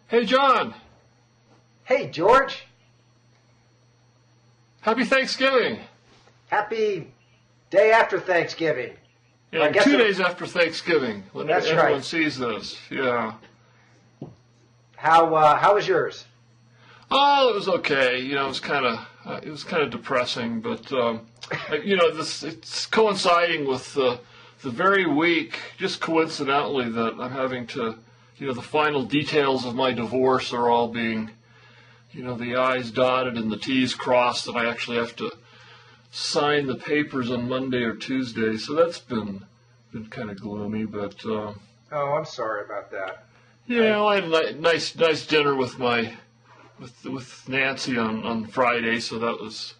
Hey, John. Hey, George. Happy Thanksgiving. Happy day after Thanksgiving. Yeah, 2 days after Thanksgiving, when That's everyone right. sees this. Yeah. How was yours? Oh, it was okay. You know, it was kind of depressing, but it's coinciding with the very week, just coincidentally, that I'm having to, the final details of my divorce are all being, the I's dotted and the T's crossed, and I actually have to sign the papers on Monday or Tuesday. So that's been kind of gloomy, but Oh, I'm sorry about that. yeah, I had a nice dinner with with Nancy on Friday, so that was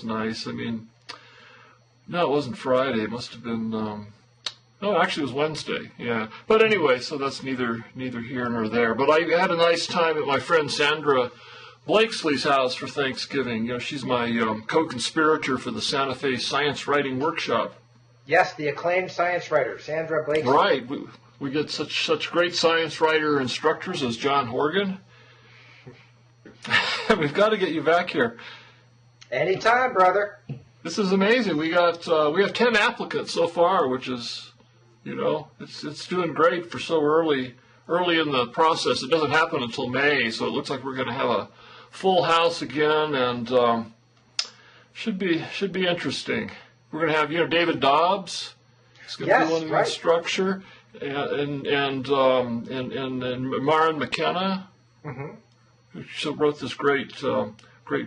nice. I mean, no, it wasn't Friday. It must have been. No, actually, it was Wednesday. Yeah, but anyway, so that's neither here nor there. But I had a nice time at my friend Sandra Blakesley's house for Thanksgiving. She's my co-conspirator for the Santa Fe Science Writing Workshop. Yes, the acclaimed science writer, Sandra Blakeslee. Right. We get such great science writer instructors as John Horgan. We've got to get you back here. Anytime, brother. This is amazing. We have 10 applicants so far, which is, it's doing great for so early in the process. It doesn't happen until May, so it looks like we're going to have a full house again, and should be interesting. We're going to have David Dobbs. He's going to be one of the structure, and Maren McKenna, who wrote this great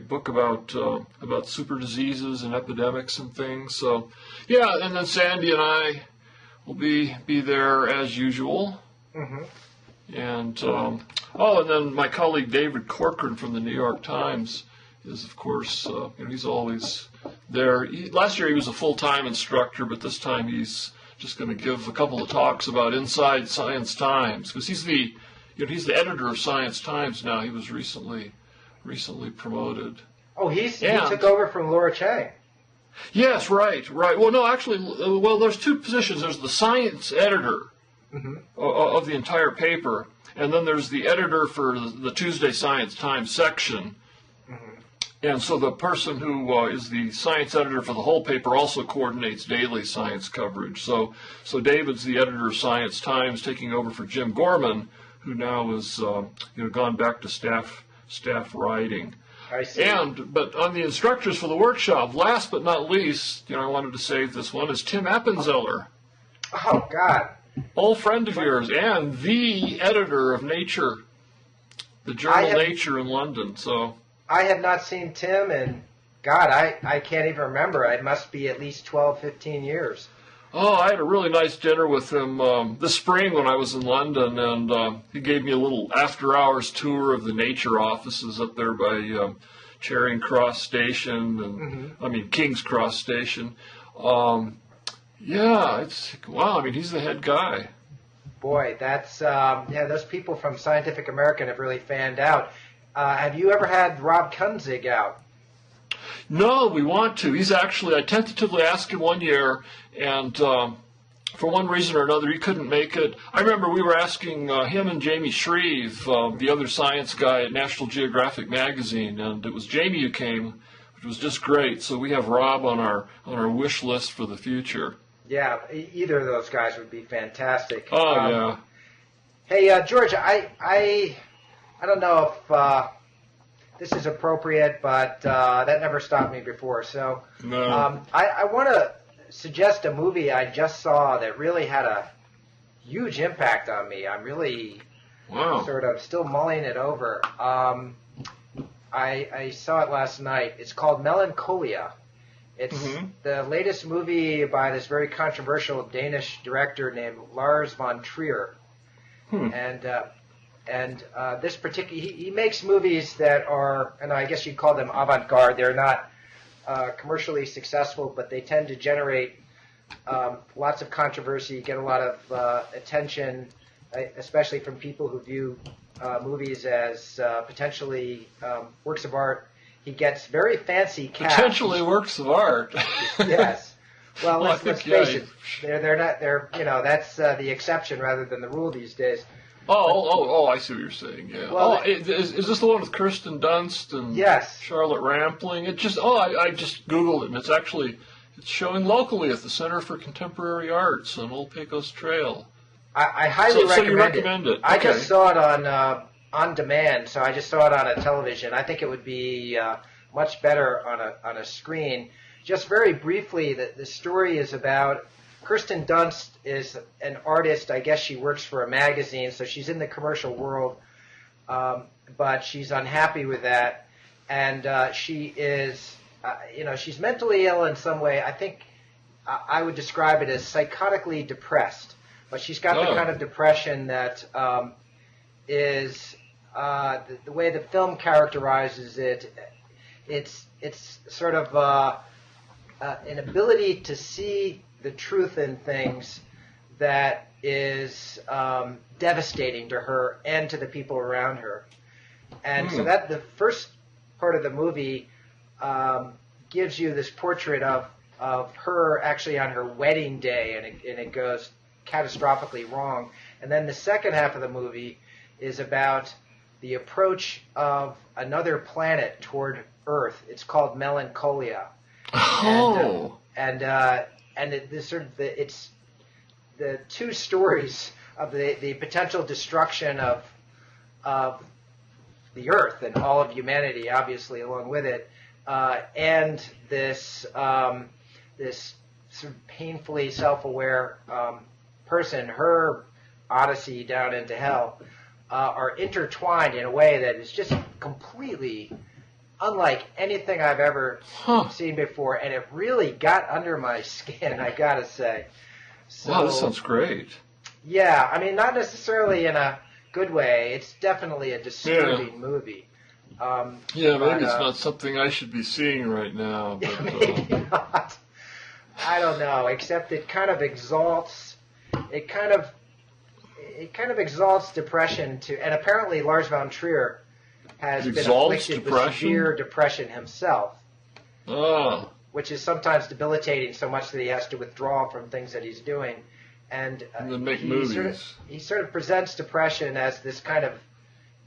book about super diseases and epidemics and things. So yeah, and then Sandy and I will be there as usual. And and then my colleague David Corcoran from the New York Times is, of course, he's always there. Last year he was a full-time instructor, but this time he's just going to give a couple of talks about Inside Science Times, because he's the editor of Science Times now. He was recently promoted. Oh, he took over from Laura Chang. Yes, right. Well, no, actually, there's two positions. There's the science editor of the entire paper, and then there's the editor for the Tuesday Science Times section. And so the person who is the science editor for the whole paper also coordinates daily science coverage. So David's the editor of Science Times, taking over for Jim Gorman, who now has gone back to staff writing. I see. But on the instructors for the workshop, last but not least, I wanted to save this one, is Tim Appenzeller. Oh, God. Old friend of yours, and the editor of Nature, the journal Nature in London. So I have not seen Tim, and God, I can't even remember. It must be at least 12, 15 years. Oh, I had a really nice dinner with him this spring when I was in London, and he gave me a little after-hours tour of the Nature offices up there by Charing Cross Station, and King's Cross Station. Wow. He's the head guy. Boy, that's those people from Scientific American have really fanned out. Have you ever had Rob Kunzig out? No, we want to. I tentatively asked him one year, and for one reason or another, he couldn't make it. I remember we were asking him and Jamie Shreve, the other science guy at National Geographic magazine, and it was Jamie who came, which was just great. So we have Rob on our wish list for the future. Yeah, either of those guys would be fantastic. Oh, yeah. Hey, George, I don't know if this is appropriate, but that never stopped me before. So no. I want to suggest a movie I just saw that really had a huge impact on me. I'm really sort of still mulling it over. I saw it last night. It's called Melancholia. It's the latest movie by this very controversial Danish director named Lars von Trier. And this particular, he makes movies that are, and I guess you'd call them avant-garde. They're not commercially successful, but they tend to generate lots of controversy, get a lot of attention, especially from people who view movies as potentially works of art. He gets very fancy cast. Potentially works of art. Yes. Well, let's face it. They're not. They're that's the exception rather than the rule these days. I see what you're saying. Yeah. Well, is this the one with Kirsten Dunst and yes. Charlotte Rampling? I just Googled it, and it's showing locally at the Center for Contemporary Arts on Old Pecos Trail. I highly recommend, so you recommend it. I just saw it on demand, so I just saw it on a television. I think it would be much better on a screen. Just very briefly, the story is about Kirsten Dunst is an artist. I guess she works for a magazine, so she's in the commercial world, but she's unhappy with that. And she is, she's mentally ill in some way. I think I would describe it as psychotically depressed. But she's got the kind of depression that is the way the film characterizes it. It's sort of an ability to see the truth in things that is devastating to her and to the people around her. And so that the first part of the movie gives you this portrait of her actually on her wedding day, and it goes catastrophically wrong. And then the second half of the movie is about the approach of another planet toward Earth. It's called Melancholia. Oh. It's the two stories of the potential destruction of the Earth and all of humanity, obviously, along with it, and this sort of painfully self-aware person, her odyssey down into hell, are intertwined in a way that is just completely unlike anything I've ever seen before, and it really got under my skin, I gotta say. So, wow, this sounds great. Yeah, I mean, not necessarily in a good way. It's definitely a disturbing movie. Maybe it's not something I should be seeing right now. But, maybe not. I don't know, except it kind of exalts. It kind of exalts depression and apparently Lars von Trier has been afflicted with severe depression himself, which is sometimes debilitating so much that he has to withdraw from things that he's doing. And then make movies. He sort of presents depression as this kind of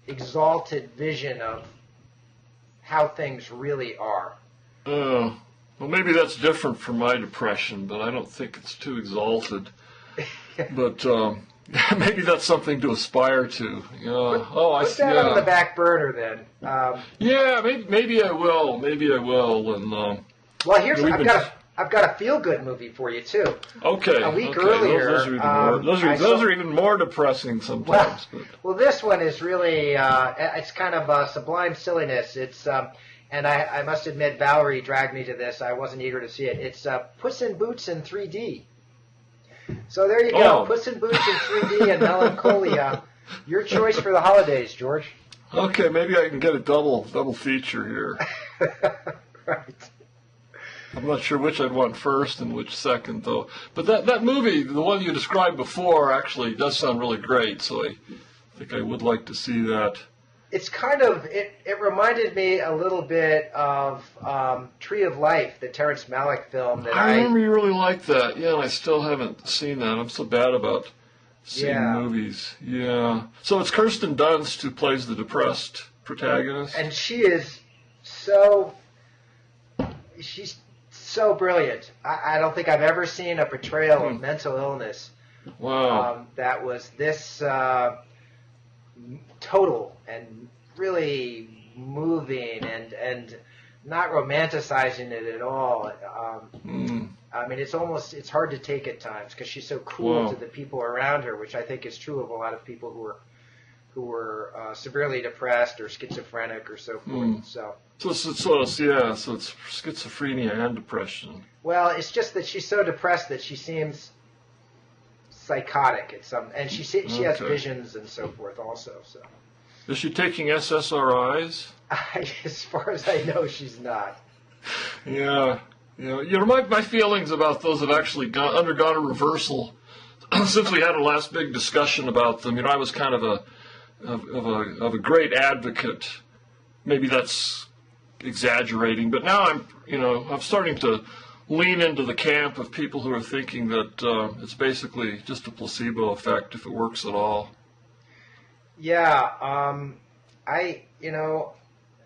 exalted vision of how things really are. Well, maybe that's different from my depression, but I don't think it's too exalted. But maybe that's something to aspire to. Put that on the back burner then. Maybe I will. Maybe I will. And well, I've got a feel-good movie for you too. Okay. A week earlier, those are even more depressing sometimes. Well, this one is really it's kind of sublime silliness. It's and I must admit, Valerie dragged me to this. I wasn't eager to see it. It's Puss in Boots in 3D. So there you go, Puss in Boots in 3D and Melancholia. Your choice for the holidays, George. Okay, maybe I can get a double feature here. Right. I'm not sure which I'd want first and which second, though. But that movie, the one you described before, actually does sound really great. So I think I would like to see that. It's kind of it reminded me a little bit of Tree of Life, the Terrence Malick film. I remember you really liked that. Yeah, and I still haven't seen that. I'm so bad about seeing movies. Yeah. So it's Kirsten Dunst who plays the depressed protagonist. And she's so brilliant. I don't think I've ever seen a portrayal of mental illness that was this total and really moving and not romanticizing it at all. I mean, it's hard to take at times because she's so cruel to the people around her, which I think is true of a lot of people who were severely depressed or schizophrenic or so forth. So it's schizophrenia and depression. Well, it's just that she's so depressed that she seems psychotic and she has visions and so forth also. So is she taking SSRIs? As far as I know, she's not. Yeah. My feelings about those have actually undergone a reversal since we had our last big discussion about them. I was kind of a great advocate. Maybe that's exaggerating, but now I'm starting to lean into the camp of people who are thinking that it's basically just a placebo effect if it works at all. Yeah,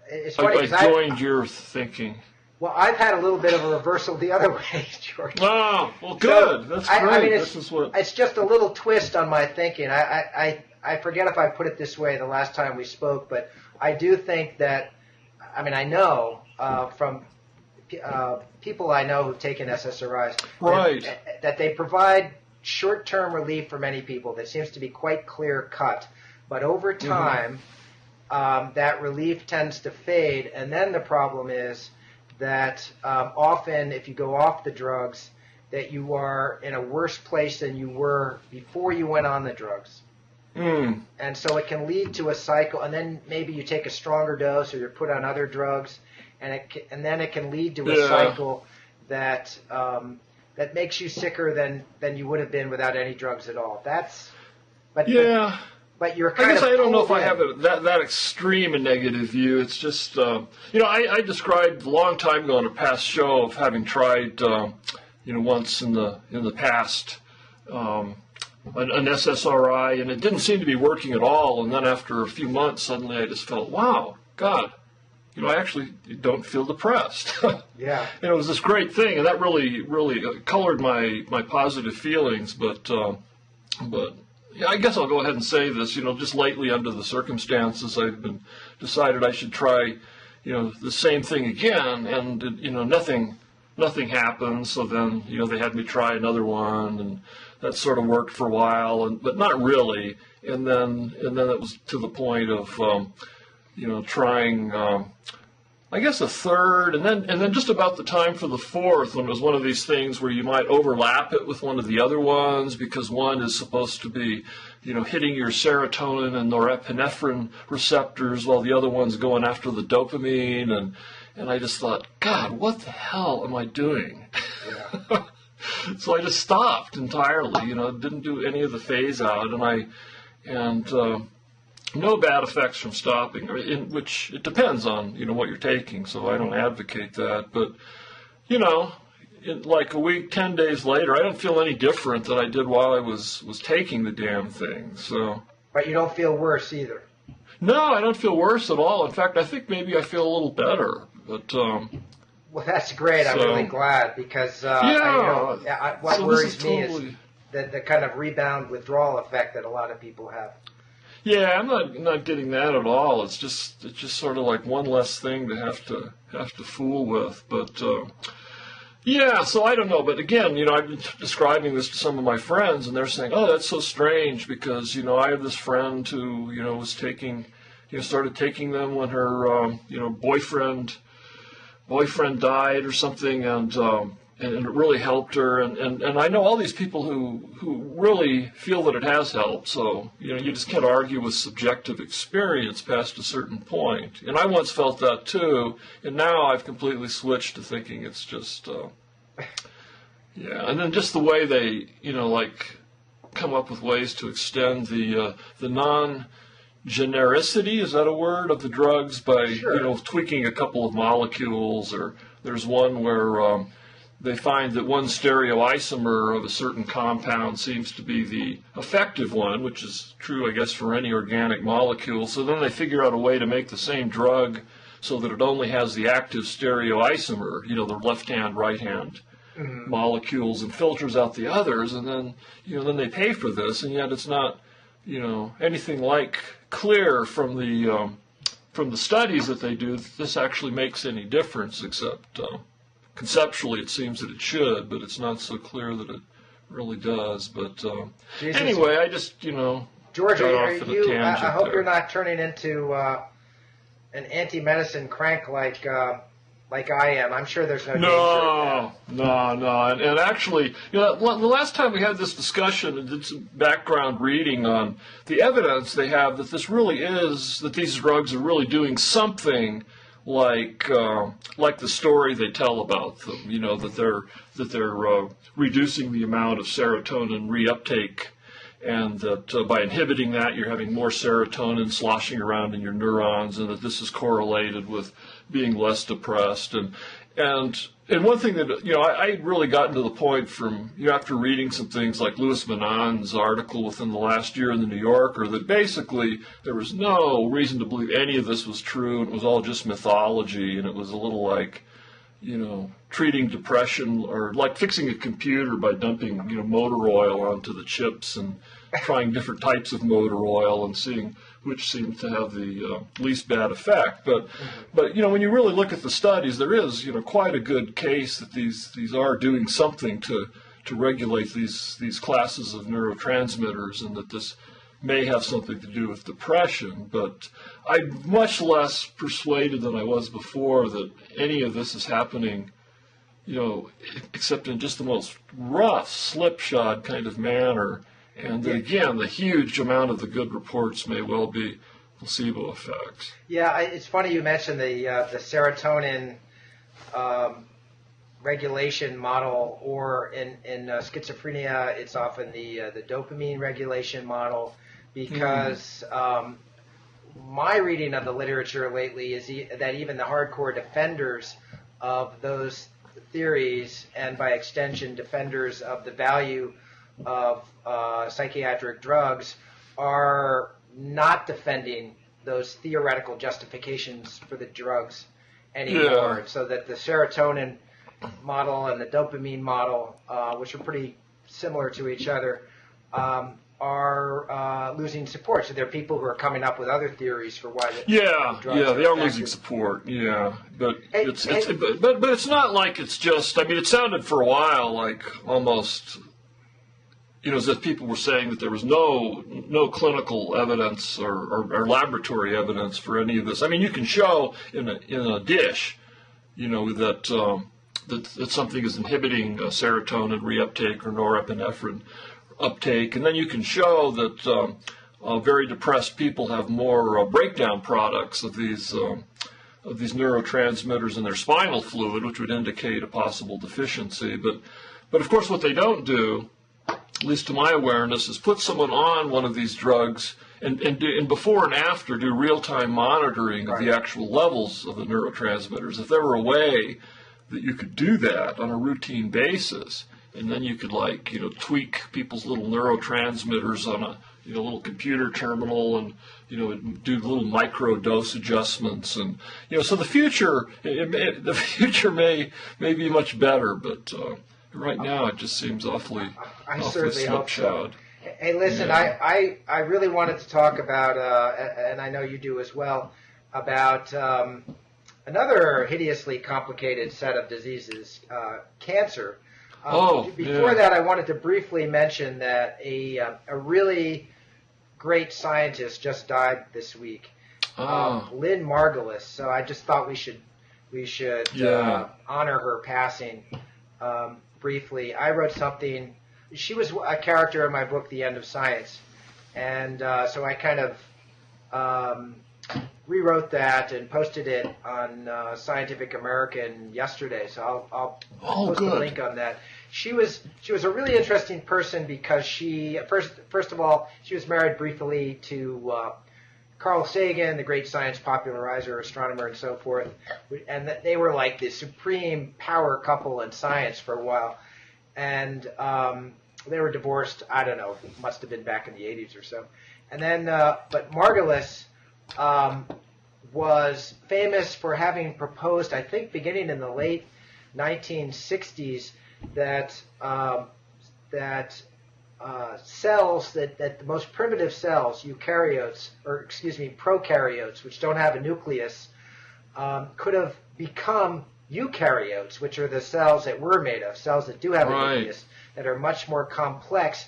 it's funny I because joined your thinking. well, I've had a little bit of a reversal the other way, George. Oh, well, good. That's great. I mean, it's just a little twist on my thinking. I forget if I put it this way the last time we spoke, but I do think that, I mean, I know from people I know who've taken SSRIs right. that they provide short-term relief for many people that seems to be quite clear-cut. But over time, that relief tends to fade, and then the problem is that often if you go off the drugs, that you are in a worse place than you were before you went on the drugs. Mm. And so it can lead to a cycle, and then maybe you take a stronger dose or you're put on other drugs, and then it can lead to a cycle that that makes you sicker than you would have been without any drugs at all. But you're kind I guess of I don't know if pulled I have that extreme a negative view. It's just, I described a long time ago in a past show of having tried, once in the past, an SSRI, and it didn't seem to be working at all. And then after a few months, suddenly I just felt, wow, God, I actually don't feel depressed. Yeah. And it was this great thing, and that really, really colored my positive feelings. But yeah, I guess I'll go ahead and say this. Just lately, under the circumstances, I've decided I should try, the same thing again, and nothing happened. So then, they had me try another one, and that sort of worked for a while, but not really. And then it was to the point of, trying, I guess, a third, and then just about the time for the fourth, when it was one of these things where you might overlap it with one of the other ones, because one is supposed to be, hitting your serotonin and norepinephrine receptors, while the other one's going after the dopamine, and I just thought, God, what the hell am I doing? Yeah. So I just stopped entirely, didn't do any of the phase out, and no bad effects from stopping, which it depends on, what you're taking, so I don't advocate that. But, like a week, 10 days later, I don't feel any different than I did while I was taking the damn thing. So. But you don't feel worse either. No, I don't feel worse at all. In fact, I think maybe I feel a little better. But well, that's great. I'm really glad, because what worries me is the kind of rebound withdrawal effect that a lot of people have. Yeah, I'm not getting that at all. It's just sort of like one less thing to have to fool with. But so I don't know. But again, I've been describing this to some of my friends, and they're saying, "Oh, that's so strange," because I have this friend who was taking, started taking them when her boyfriend died or something, and it really helped her, and I know all these people who really feel that it has helped. So you just can't argue with subjective experience past a certain point. And I once felt that too, and now I've completely switched to thinking it's just And then just the way they come up with ways to extend the non-genericity, is that a word, of the drugs by tweaking a couple of molecules. Or there's one where they find that one stereoisomer of a certain compound seems to be the effective one, which is true, I guess, for any organic molecule. So then they figure out a way to make the same drug so that it only has the active stereoisomer, the left-hand, right-hand molecules, and filters out the others. And then, then they pay for this, and yet it's not, anything like clear from the studies that they do that this actually makes any difference, except conceptually it seems that it should, but it's not so clear that it really does. But anyway, I just, George, got off in a tangent I hope there. you're not turning into an anti-medicine crank like I am. I'm sure there's no danger of that. No. And actually, the last time we had this discussion, I did some background reading on the evidence they have that that these drugs are really doing something like the story they tell about them. That they're reducing the amount of serotonin reuptake, and that by inhibiting that, you're having more serotonin sloshing around in your neurons, and that this is correlated with being less depressed. And one thing that, I really gotten to the point from, after reading some things like Louis Menand's article within the last year in the New Yorker, that basically there was no reason to believe any of this was true, and it was all just mythology, and it was a little like, treating depression or like fixing a computer by dumping, motor oil onto the chips and trying different types of motor oil and seeing which seemed to have the least bad effect. But when you really look at the studies, there is, quite a good case that these are doing something to regulate these classes of neurotransmitters, and that this may have something to do with depression. But I'm much less persuaded than I was before that any of this is happening, except in just the most rough, slipshod kind of manner. And then again, the huge amount of the good reports may well be placebo effects. Yeah, it's funny you mentioned the serotonin regulation model, or in schizophrenia, it's often the dopamine regulation model, because my reading of the literature lately is that even the hardcore defenders of those theories, and by extension defenders of the value of psychiatric drugs, are not defending those theoretical justifications for the drugs anymore. Yeah. So that the serotonin model and the dopamine model, which are pretty similar to each other, are losing support. So there are people who are coming up with other theories for why the drugs they are effective. Losing support. Yeah, but but it's not like it's just. I mean, it sounded for a while like almost, as if people were saying that there was no clinical evidence or laboratory evidence for any of this. I mean, you can show in a dish, that something is inhibiting serotonin reuptake or norepinephrine uptake, and then you can show that very depressed people have more breakdown products of these neurotransmitters in their spinal fluid, which would indicate a possible deficiency. But of course, what they don't do, at least to my awareness, is put someone on one of these drugs and before and after do real-time monitoring of the actual levels of the neurotransmitters. If there were a way that you could do that on a routine basis, and then you could tweak people's little neurotransmitters on a little computer terminal, and do little micro dose adjustments, and so the future may be much better, but right now it just seems awfully certainly hope so. slipshod. Hey, listen, I really wanted to talk about, and I know you do as well, about another hideously complicated set of diseases, cancer. Before that, I wanted to briefly mention that a really great scientist just died this week, Lynn Margulis. So I just thought we should honor her passing briefly. I wrote something. She was a character in my book, The End of Science, and so I kind of rewrote that and posted it on Scientific American yesterday. So I'll post a link on that. She was a really interesting person because she first of all, she was married briefly to Carl Sagan, the great science popularizer, astronomer, and so forth, and they were like the supreme power couple in science for a while, and they were divorced. I don't know, it must have been back in the 80s or so, and then but Margulis was famous for having proposed, I think, beginning in the late 1960s, that cells, that the most primitive cells, prokaryotes, which don't have a nucleus, could have become eukaryotes, which are the cells that we're made of, cells that do have a nucleus, that are much more complex,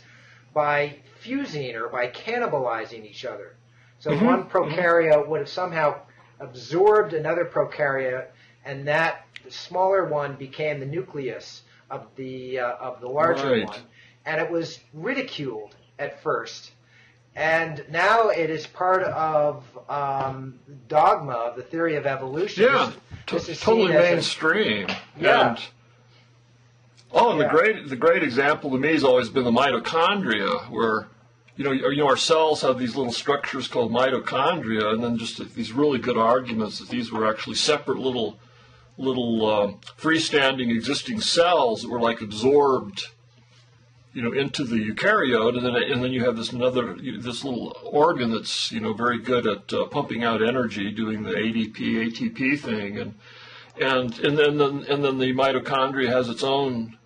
by fusing or by cannibalizing each other. So one prokaryote would have somehow absorbed another prokaryote, and that smaller one became the nucleus of the larger one, and it was ridiculed at first, and now it is part of dogma of the theory of evolution. Yeah, this is totally mainstream. The great example to me has always been the mitochondria, where our cells have these little structures called mitochondria, and then just these really good arguments that these were actually separate little freestanding existing cells that were like absorbed, into the eukaryote, and then you have this little organ that's very good at pumping out energy, doing the ADP ATP thing, and then the mitochondria has its own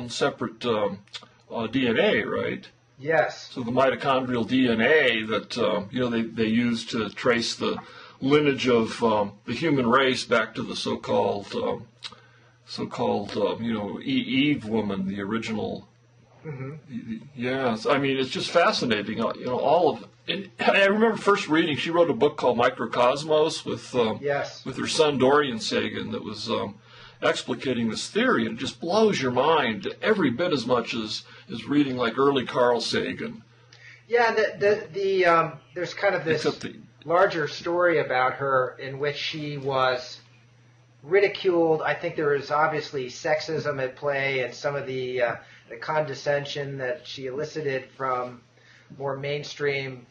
separate DNA, right? Yes. So the mitochondrial DNA that they use to trace the lineage of the human race back to the so-called Eve woman, the original. Mm-hmm. Yes, I mean it's just fascinating. All of it. I remember first reading. She wrote a book called Microcosmos with her son Dorian Sagan that was explicating this theory, and it just blows your mind every bit as much as reading like early Carl Sagan. Yeah, there's kind of this larger story about her in which she was ridiculed. I think there was obviously sexism at play, and some of the condescension that she elicited from more mainstream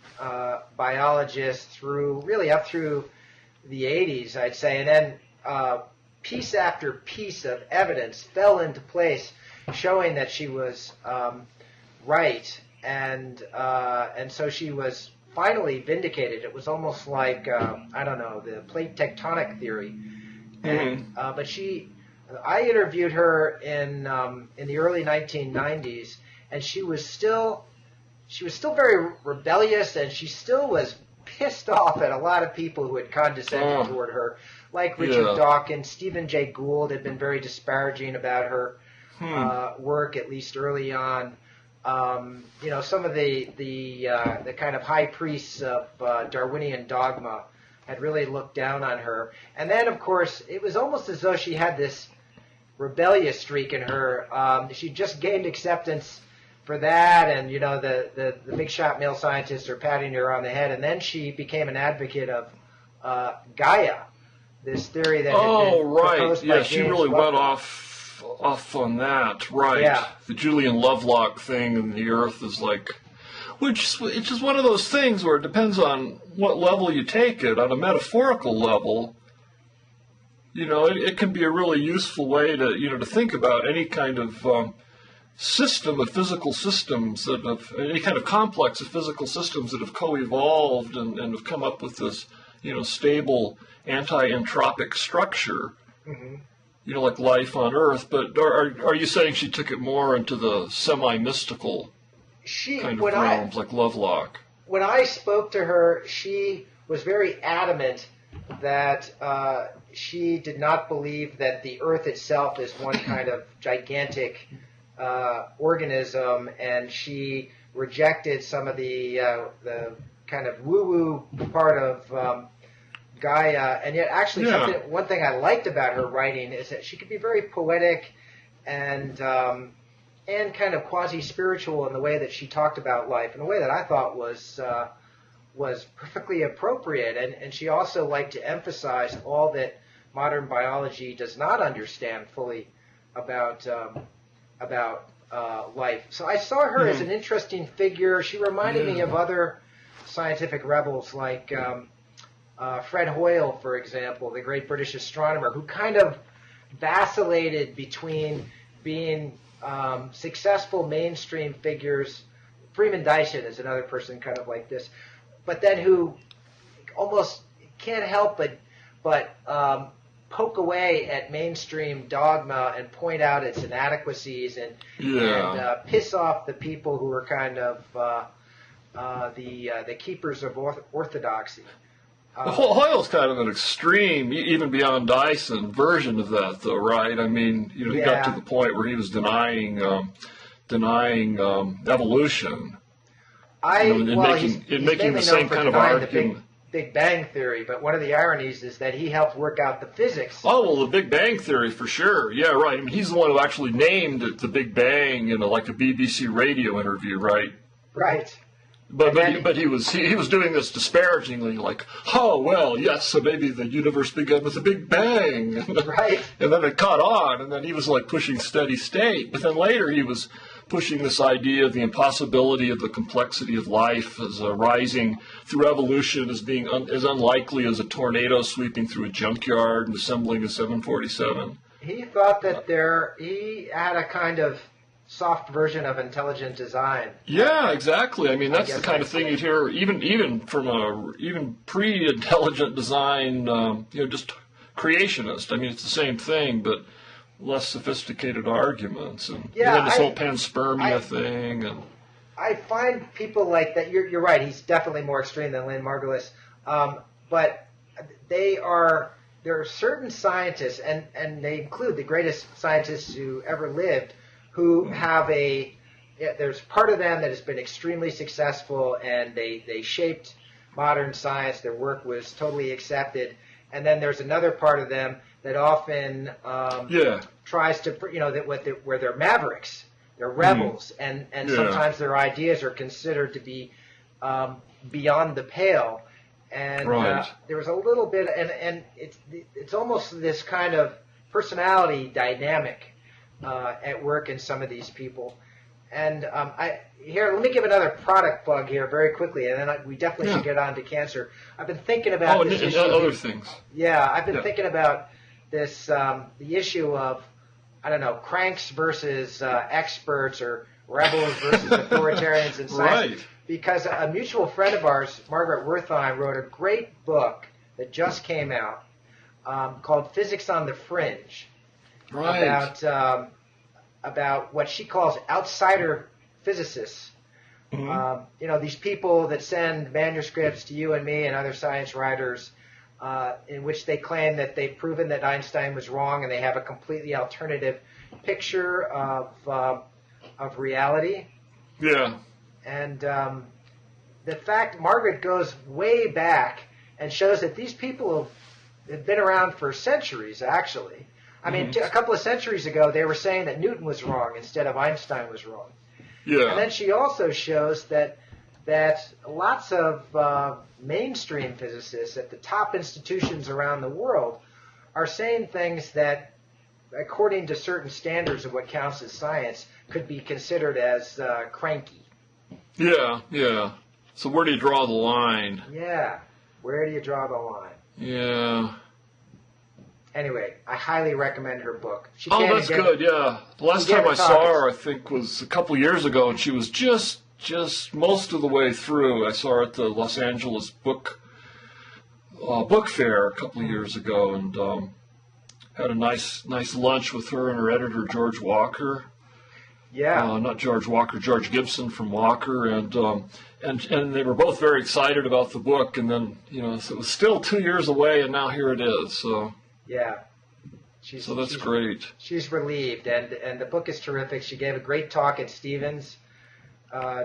biologists up through the 80s, I'd say. And then piece after piece of evidence fell into place showing that she was right. And so she was finally vindicated. It was almost like, the plate tectonic theory. And, but I interviewed her in the early 1990s, and she was still very rebellious, and she still was pissed off at a lot of people who had condescended toward her, like Richard Dawkins. Stephen Jay Gould had been very disparaging about her work, at least early on. Some of the kind of high priests of Darwinian dogma had really looked down on her. And then, of course, it was almost as though she had this rebellious streak in her. She just gained acceptance for that, and the big shot male scientists are patting her on the head, and then she became an advocate of Gaia, this theory that had been proposed by she James really Lovelock. went off on that, right? Yeah. The Julian Lovelock thing, and the Earth is like, it's just one of those things where it depends on what level you take it. On a metaphorical level, it can be a really useful way to think about any kind of system of physical systems any kind of complex of physical systems that have co-evolved and have come up with this, stable anti-entropic structure, like life on Earth. But are you saying she took it more into the semi-mystical kind of realms like Lovelock? When I spoke to her, she was very adamant that she did not believe that the Earth itself is one kind of gigantic organism, and she rejected some of the kind of woo-woo part of Gaia. And yet, actually, one thing I liked about her writing is that she could be very poetic and kind of quasi-spiritual in the way that she talked about life, in a way that I thought was perfectly appropriate. And she also liked to emphasize all that modern biology does not understand fully about life. So I saw her as an interesting figure. She reminded me of other scientific rebels like Fred Hoyle, for example, the great British astronomer, who kind of vacillated between being successful mainstream figures. Freeman Dyson is another person kind of like this, but then who almost can't help but poke away at mainstream dogma and point out its inadequacies and piss off the people who are kind of the keepers of orthodoxy. Hoyle's kind of an extreme, even beyond Dyson, version of that, though, right? I mean, he got to the point where he was denying evolution. Making the same kind of argument. Big Bang Theory, but one of the ironies is that he helped work out the physics. Oh, well, the Big Bang Theory, for sure. Yeah, right. I mean, he's the one who actually named it the Big Bang in a BBC radio interview, right? Right. But he was doing this disparagingly, like, oh, well, yes, so maybe the universe began with a Big Bang. Right. And then it caught on, and then he was like pushing steady state. But then later he was pushing this idea of the impossibility of the complexity of life as rising through evolution as being as unlikely as a tornado sweeping through a junkyard and assembling a 747. He thought that he had a kind of soft version of intelligent design. Yeah, exactly. I mean, that's the kind of thing you'd hear even from even pre-intelligent design, just creationist. I mean, it's the same thing, but less sophisticated arguments, and then this whole panspermia thing. And I find people like that. You're right. He's definitely more extreme than Lynn Margulis, but there are certain scientists, and they include the greatest scientists who ever lived, who have there's part of them that has been extremely successful, and they shaped modern science. Their work was totally accepted. And then there's another part of them that often tries to, where they're mavericks, they're rebels, and sometimes their ideas are considered to be beyond the pale. And there was a little bit, and it's almost this kind of personality dynamic at work in some of these people. And let me give another product plug here very quickly, and then we definitely should get on to cancer. I've been thinking about this issue. Other things. Yeah, I've been thinking about this, the issue of, cranks versus experts, or rebels versus authoritarians in science. Right. Because a mutual friend of ours, Margaret Wertheim, wrote a great book that just came out called Physics on the Fringe. Right. About what she calls outsider physicists. Mm-hmm. These people that send manuscripts to you and me and other science writers in which they claim that they've proven that Einstein was wrong, and they have a completely alternative picture of reality. Yeah. And the fact Margaret goes way back and shows that these people have been around for centuries, actually. I mean, a couple of centuries ago, they were saying that Newton was wrong instead of Einstein was wrong. Yeah. And then she also shows that lots of mainstream physicists at the top institutions around the world are saying things that, according to certain standards of what counts as science, could be considered as cranky. Yeah, yeah. So where do you draw the line? Yeah. Where do you draw the line? Yeah. Anyway, I highly recommend her book. That's good, yeah. The last time I saw her, I think, was a couple years ago, and she was just most of the way through. I saw her at the Los Angeles book fair a couple of years ago, and had a nice lunch with her and her editor, George Walker. Yeah. Not George Walker, George Gibson from Walker, and they were both very excited about the book, and then, so it was still 2 years away, and now here it is, so... Yeah. So that's great. She's relieved, and the book is terrific. She gave a great talk at Stevens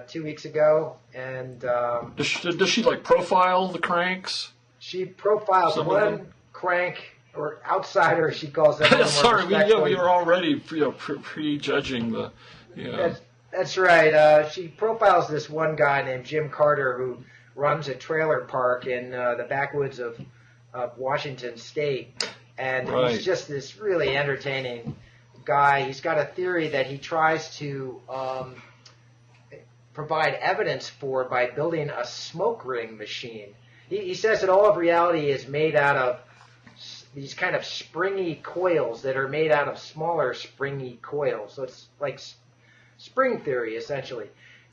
2 weeks ago, and does she profile the cranks? She profiles one crank or outsider, she calls them. Sorry, we are already prejudging the. That's right. She profiles this one guy named Jim Carter who runs a trailer park in the backwoods of Washington State. And he's just this really entertaining guy. He's got a theory that he tries to provide evidence for by building a smoke ring machine. He says that all of reality is made out of these kind of springy coils that are made out of smaller springy coils. So it's like spring theory, essentially.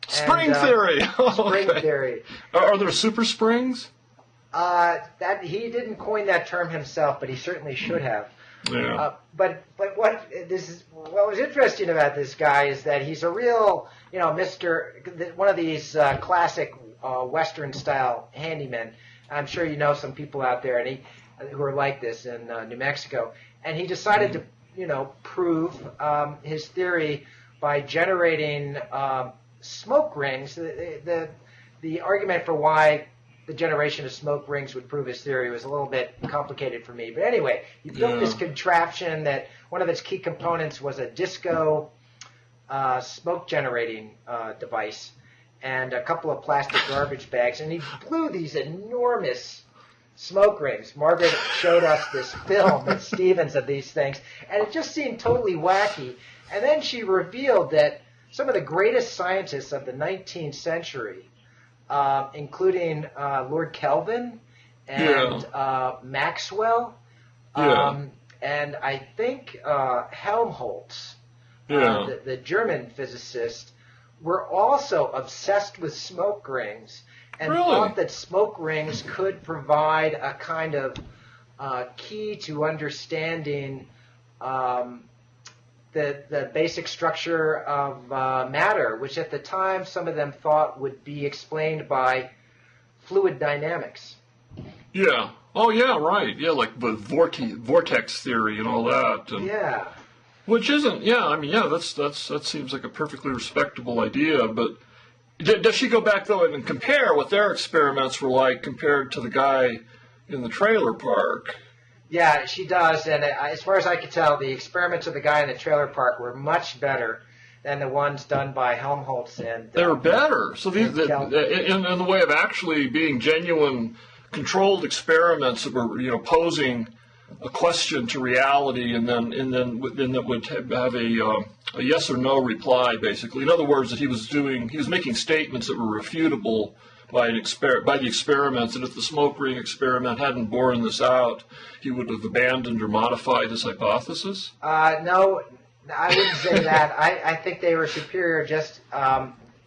Spring theory! Spring theory. Are there super springs? That he didn't coin that term himself, but he certainly should have. Yeah. But what was interesting about this guy is that he's a real, one of these classic Western style handymen. I'm sure you know some people out there who are like this in New Mexico. And he decided to, prove his theory by generating smoke rings. The argument for why the generation of smoke rings would prove his theory was a little bit complicated for me. But anyway, he built this contraption that one of its key components was a disco smoke generating device and a couple of plastic garbage bags. And he blew these enormous smoke rings. Margaret showed us this film at Stevens of these things, and it just seemed totally wacky. And then she revealed that some of the greatest scientists of the 19th century, including Lord Kelvin and Maxwell, and I think Helmholtz, the German physicist, were also obsessed with smoke rings and thought that smoke rings could provide a kind of key to understanding the basic structure of matter, which at the time some of them thought would be explained by fluid dynamics. Yeah. Oh, yeah, right. Yeah, like the vortex theory and all that. And, which isn't, that seems like a perfectly respectable idea, but does she go back, though, and compare what their experiments were like compared to the guy in the trailer park? Yeah, she does, and as far as I could tell, the experiments of the guy in the trailer park were much better than the ones done by Helmholtz. And they were better. So these, in the way of actually being genuine, controlled experiments that were, posing a question to reality, and then that would have a yes or no reply, basically. In other words, that he was making statements that were refutable by the experiments, and if the smoke ring experiment hadn't borne this out, he would have abandoned or modified his hypothesis? No, I wouldn't say that. I think they were superior just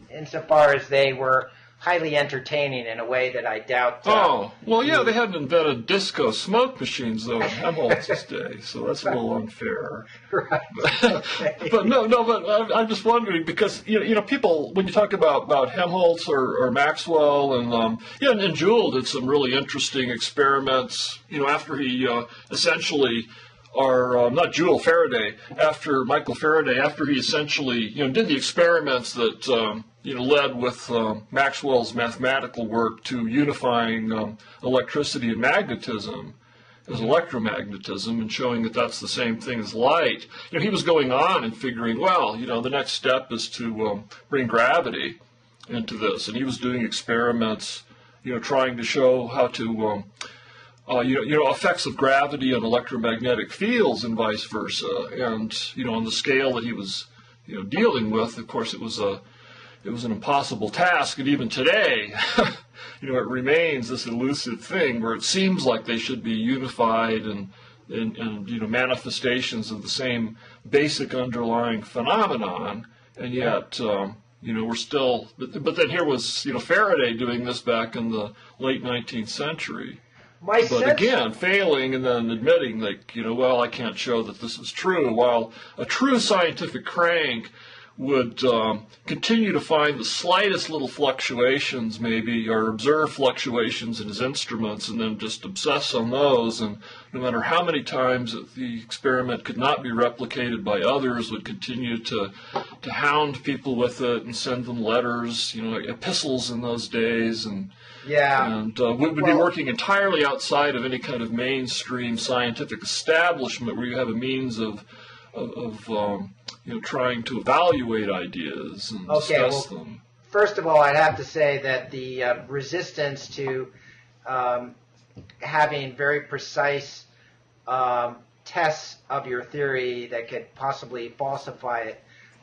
insofar as they were highly entertaining in a way that I doubt. They hadn't invented disco smoke machines, though, in Helmholtz's day, so that's a little unfair. Right. But I'm just wondering, because, people, when you talk about Helmholtz or Maxwell, and Joule did some really interesting experiments, after he essentially, or not Joule, Faraday, after Michael Faraday, after he essentially, did the experiments that, led with Maxwell's mathematical work to unifying electricity and magnetism as electromagnetism and showing that that's the same thing as light. He was going on and figuring, the next step is to bring gravity into this. And he was doing experiments, trying to show how to effects of gravity on electromagnetic fields and vice versa. And, on the scale that he was, dealing with, of course, it was an impossible task. And even today, it remains this elusive thing where it seems like they should be unified and manifestations of the same basic underlying phenomenon. And yet, we're still, but then here was, Faraday doing this back in the late 19th century. Again, failing and then admitting, I can't show that this is true, while a true scientific crank would continue to find the slightest little fluctuations, maybe, or observe fluctuations in his instruments, and then just obsess on those. And no matter how many times the experiment could not be replicated by others, would continue to hound people with it and send them letters, epistles in those days, and would be working entirely outside of any kind of mainstream scientific establishment where you have a means of trying to evaluate ideas and discuss them. First of all, I'd have to say that the resistance to having very precise tests of your theory that could possibly falsify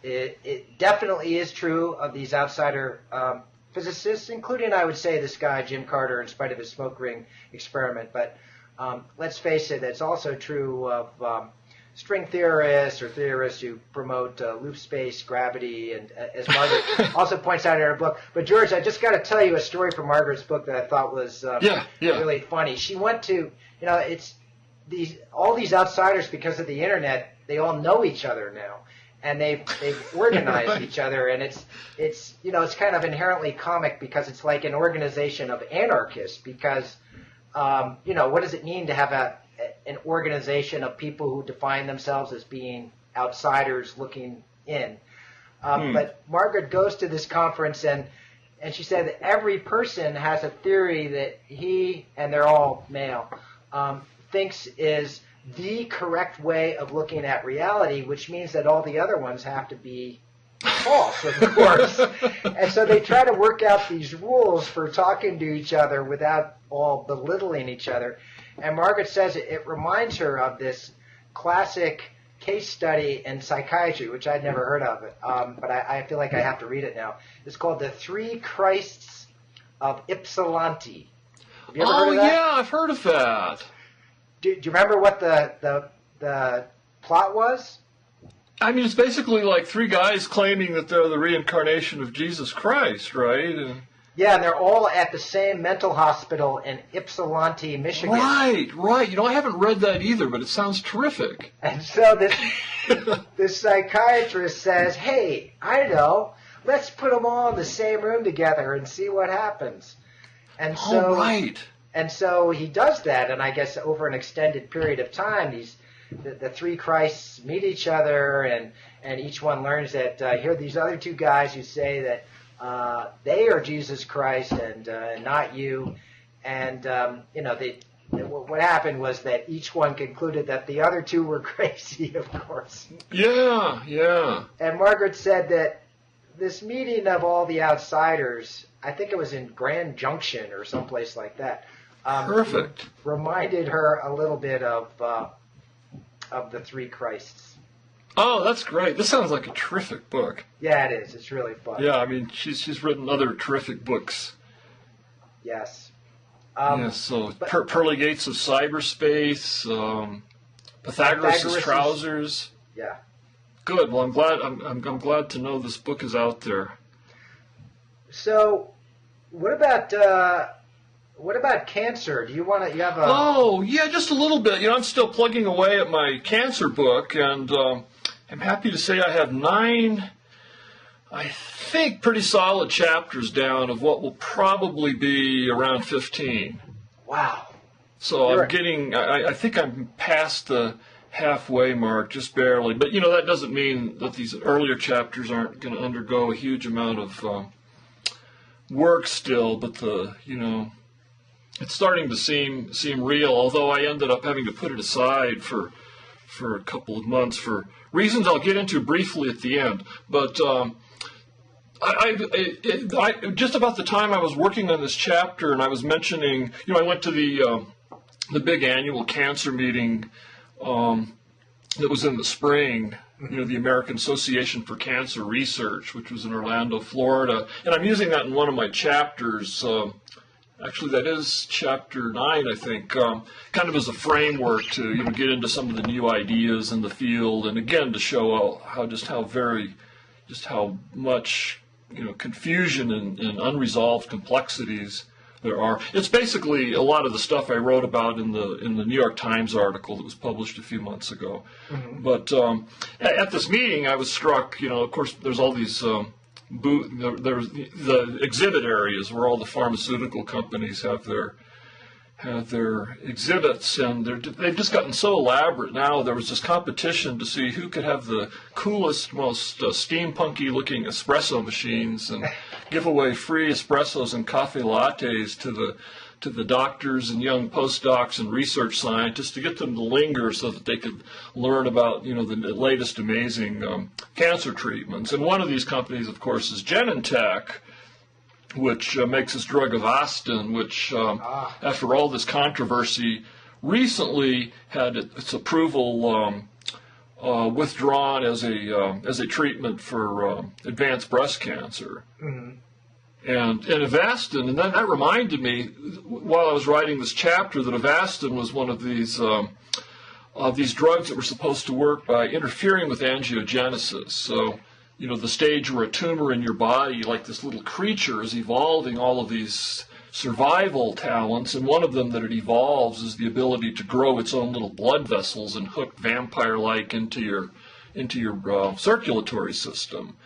it definitely is true of these outsider physicists, including, I would say, this guy, Jim Carter, in spite of his smoke ring experiment. But let's face it, it's also true of string theorists or theorists who promote loop space, gravity, and as Margaret also points out in her book. But George, I just got to tell you a story from Margaret's book that I thought was really funny. She went to, it's all these outsiders, because of the internet, they all know each other now, and they've organized each other, and it's kind of inherently comic because it's like an organization of anarchists. Because what does it mean to have an organization of people who define themselves as being outsiders looking in? But Margaret goes to this conference, and she said that every person has a theory that he, and they're all male, thinks is the correct way of looking at reality, which means that all the other ones have to be false, of course. And so they try to work out these rules for talking to each other without all belittling each other. And Margaret says it reminds her of this classic case study in psychiatry, which I'd never heard of it, but I feel like I have to read it now. It's called The Three Christs of Ypsilanti. Have you ever heard of that? Yeah, I've heard of that. Do you remember what the plot was? I mean, it's basically like three guys claiming that they're the reincarnation of Jesus Christ, right? Yeah, and they're all at the same mental hospital in Ypsilanti, Michigan. Right. You know, I haven't read that either, but it sounds terrific. And so this psychiatrist says, hey, I know, let's put them all in the same room together and see what happens. And so, And so he does that, and I guess over an extended period of time, the three Christs meet each other, and each one learns that here are these other two guys who say that they are Jesus Christ and not you. And, what happened was that each one concluded that the other two were crazy, of course. Yeah. And Margaret said that this meeting of all the outsiders, I think it was in Grand Junction or someplace like that, perfect. Reminded her a little bit of the Three Christs. Oh, that's great. This sounds like a terrific book. Yeah, it is. It's really fun. Yeah, I mean, she's written other terrific books. Yes. Pearly Gates of Cyberspace, Pythagoras' Trousers. Yeah. Good. Well, I'm glad to know this book is out there. So, what about cancer? Do you have a? Oh, yeah, just a little bit. You know, I'm still plugging away at my cancer book, and I'm happy to say I have 9, I think, pretty solid chapters down of what will probably be around 15. Wow. So I think I'm past the halfway mark, just barely. But, you know, that doesn't mean that these earlier chapters aren't going to undergo a huge amount of work still, but it's starting to seem real, although I ended up having to put it aside for a couple of months for reasons I'll get into briefly at the end. But I just about the time I was working on this chapter, and I was mentioning, I went to the big annual cancer meeting that was in the spring, the American Association for Cancer Research, which was in Orlando, Florida. And I'm using that in one of my chapters. Actually, that is chapter 9, I think, kind of as a framework to get into some of the new ideas in the field, and again to show how much confusion and unresolved complexities there are. It's basically a lot of the stuff I wrote about in the New York Times article that was published a few months ago. Mm-hmm. But at this meeting, I was struck. Of course, there's all these. There's the exhibit areas where all the pharmaceutical companies have their exhibits, and they've just gotten so elaborate now. There was this competition to see who could have the coolest, most steampunky-looking espresso machines, and give away free espressos and cafe lattes to the doctors and young postdocs and research scientists to get them to linger so that they could learn about, the latest amazing cancer treatments. And one of these companies, of course, is Genentech, which makes this drug Avastin, which, after all this controversy, recently had its approval withdrawn as a treatment for advanced breast cancer. Mm-hmm. And Avastin, and that reminded me, while I was writing this chapter, that Avastin was one of these drugs that were supposed to work by interfering with angiogenesis. So, the stage where a tumor in your body, like this little creature, is evolving all of these survival talents, and one of them that it evolves is the ability to grow its own little blood vessels and hook vampire-like into your circulatory system.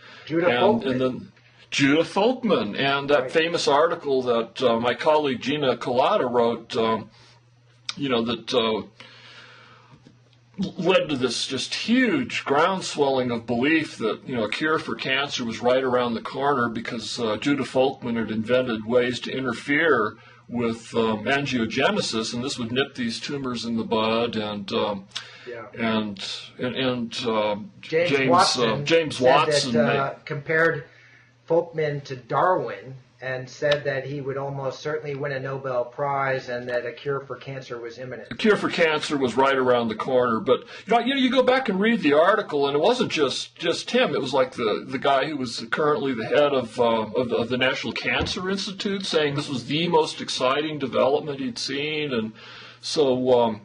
Judith Folkman, and that famous article that my colleague Gina Colada wrote, that led to this just huge groundswelling of belief that, a cure for cancer was right around the corner because Judith Folkman had invented ways to interfere with angiogenesis, and this would nip these tumors in the bud, and James Watson compared Folkman to Darwin, and said that he would almost certainly win a Nobel Prize and that a cure for cancer was imminent. The cure for cancer was right around the corner. But you go back and read the article, and it wasn't just him. It was like the guy who was currently the head of the National Cancer Institute saying this was the most exciting development he'd seen. And so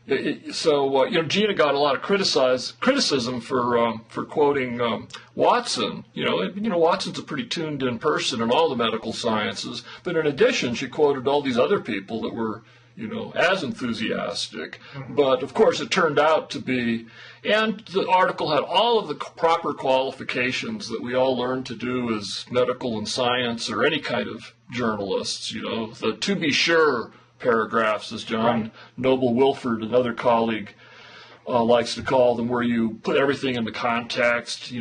Gina got a lot of criticism for quoting Watson. Watson's a pretty tuned-in person in all the medical sciences, but in addition, she quoted all these other people that were, as enthusiastic. Mm-hmm. But of course, it turned out to be, and the article had all of the proper qualifications that we all learn to do as medical and science or any kind of journalists. The "to be sure" paragraphs, as John Noble Wilford, another colleague, likes to call them, where you put everything into context.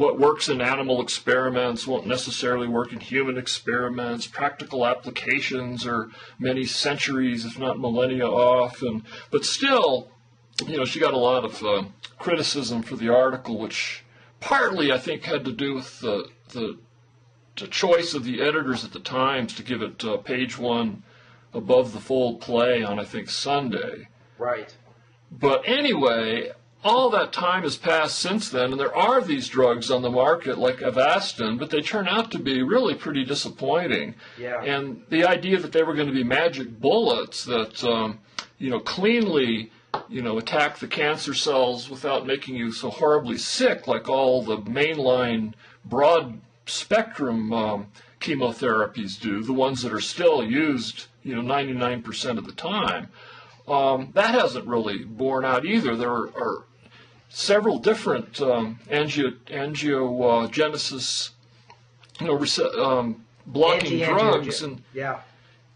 What works in animal experiments won't necessarily work in human experiments. Practical applications are many centuries, if not millennia off. But still, she got a lot of criticism for the article, which partly, I think, had to do with the choice of the editors at the Times to give it page one above the fold play on, I think, Sunday. Right. But anyway, all that time has passed since then, and there are these drugs on the market like Avastin, but they turn out to be really pretty disappointing. Yeah. And the idea that they were going to be magic bullets that, cleanly, attack the cancer cells without making you so horribly sick like all the mainline broad spectrum chemotherapies do, the ones that are still used 99% of the time, that hasn't really borne out either. There are several different angiogenesis blocking drugs, and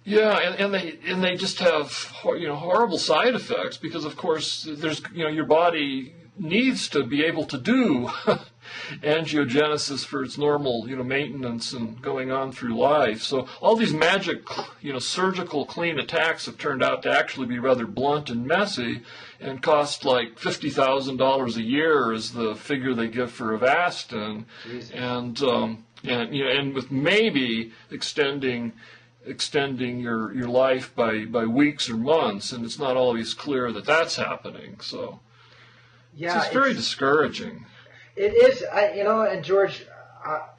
and they just have horrible side effects because, of course, there's your body needs to be able to do angiogenesis for its normal, maintenance and going on through life. So all these magic, surgical clean attacks have turned out to actually be rather blunt and messy and cost like $50,000 a year is the figure they give for Avastin. And with maybe extending your life by weeks or months, and it's not always clear that that's happening. So it's very discouraging. It is, and George,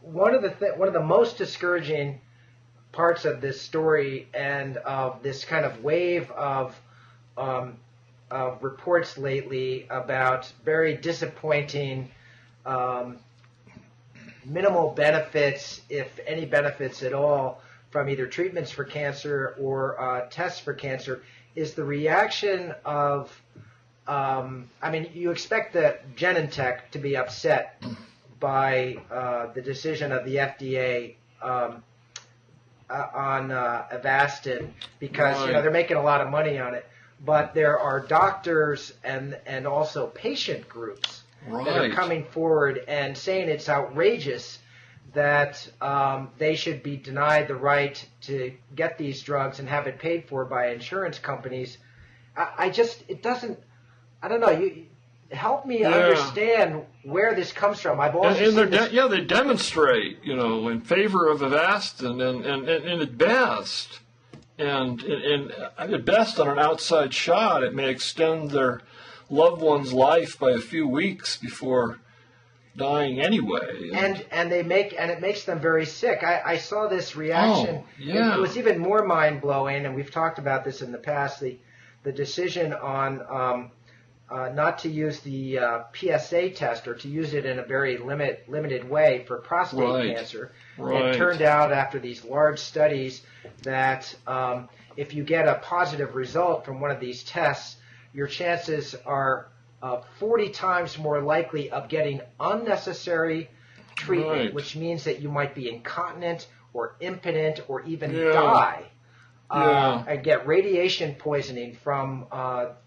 one of the most discouraging parts of this story and of this kind of wave of reports lately about very disappointing, minimal benefits, if any benefits at all, from either treatments for cancer or tests for cancer, is the reaction of you expect the Genentech to be upset by the decision of the FDA on Avastin because they're making a lot of money on it. But there are doctors and also patient groups that are coming forward and saying it's outrageous that they should be denied the right to get these drugs and have it paid for by insurance companies. I don't know. You help me understand where this comes from. I've also seen this. They demonstrate, in favor of Avastin, and at best, and at best on an outside shot, it may extend their loved one's life by a few weeks before dying anyway. And it makes them very sick. I saw this reaction. It was even more mind blowing, and we've talked about this in the past. The decision on not to use the PSA test or to use it in a very limited way for prostate cancer. It turned out after these large studies that if you get a positive result from one of these tests, your chances are 40 times more likely of getting unnecessary treatment, which means that you might be incontinent or impotent or even die. And get radiation poisoning from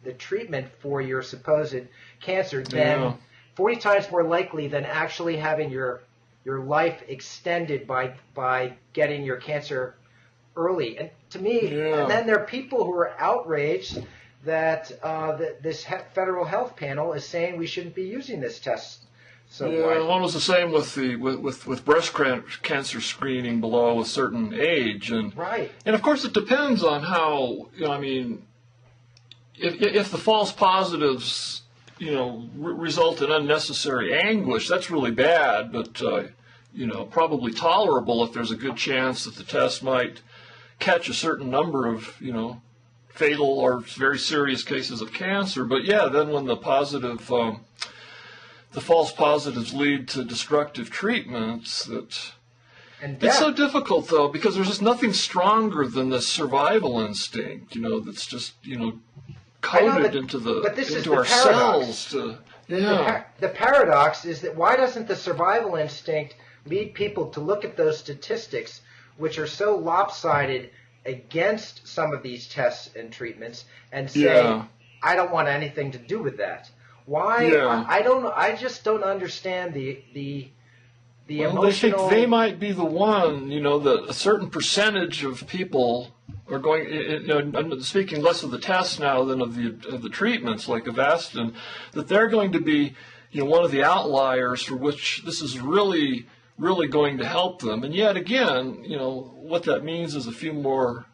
the treatment for your supposed cancer, then 40 times more likely than actually having your life extended by getting your cancer early. And to me, and then there are people who are outraged that this federal health panel is saying we shouldn't be using this test So yeah, one was the same with the with breast cancer screening below a certain age, and right. And of course, it depends on how, I mean, if the false positives, result in unnecessary anguish, that's really bad, but, probably tolerable if there's a good chance that the test might catch a certain number of, fatal or very serious cases of cancer. But yeah, then when the false positives lead to destructive treatments, it's so difficult, though, because there's just nothing stronger than the survival instinct, that's just, coded into our cells. The paradox is that why doesn't the survival instinct lead people to look at those statistics, which are so lopsided against some of these tests and treatments, and say, I don't want anything to do with that? Why? Yeah. I just don't understand the emotional. They think they might be the one, that a certain percentage of people are going. I'm speaking less of the tests now than of the treatments like Avastin, that they're going to be, one of the outliers for which this is really going to help them. And yet again, what that means is a few more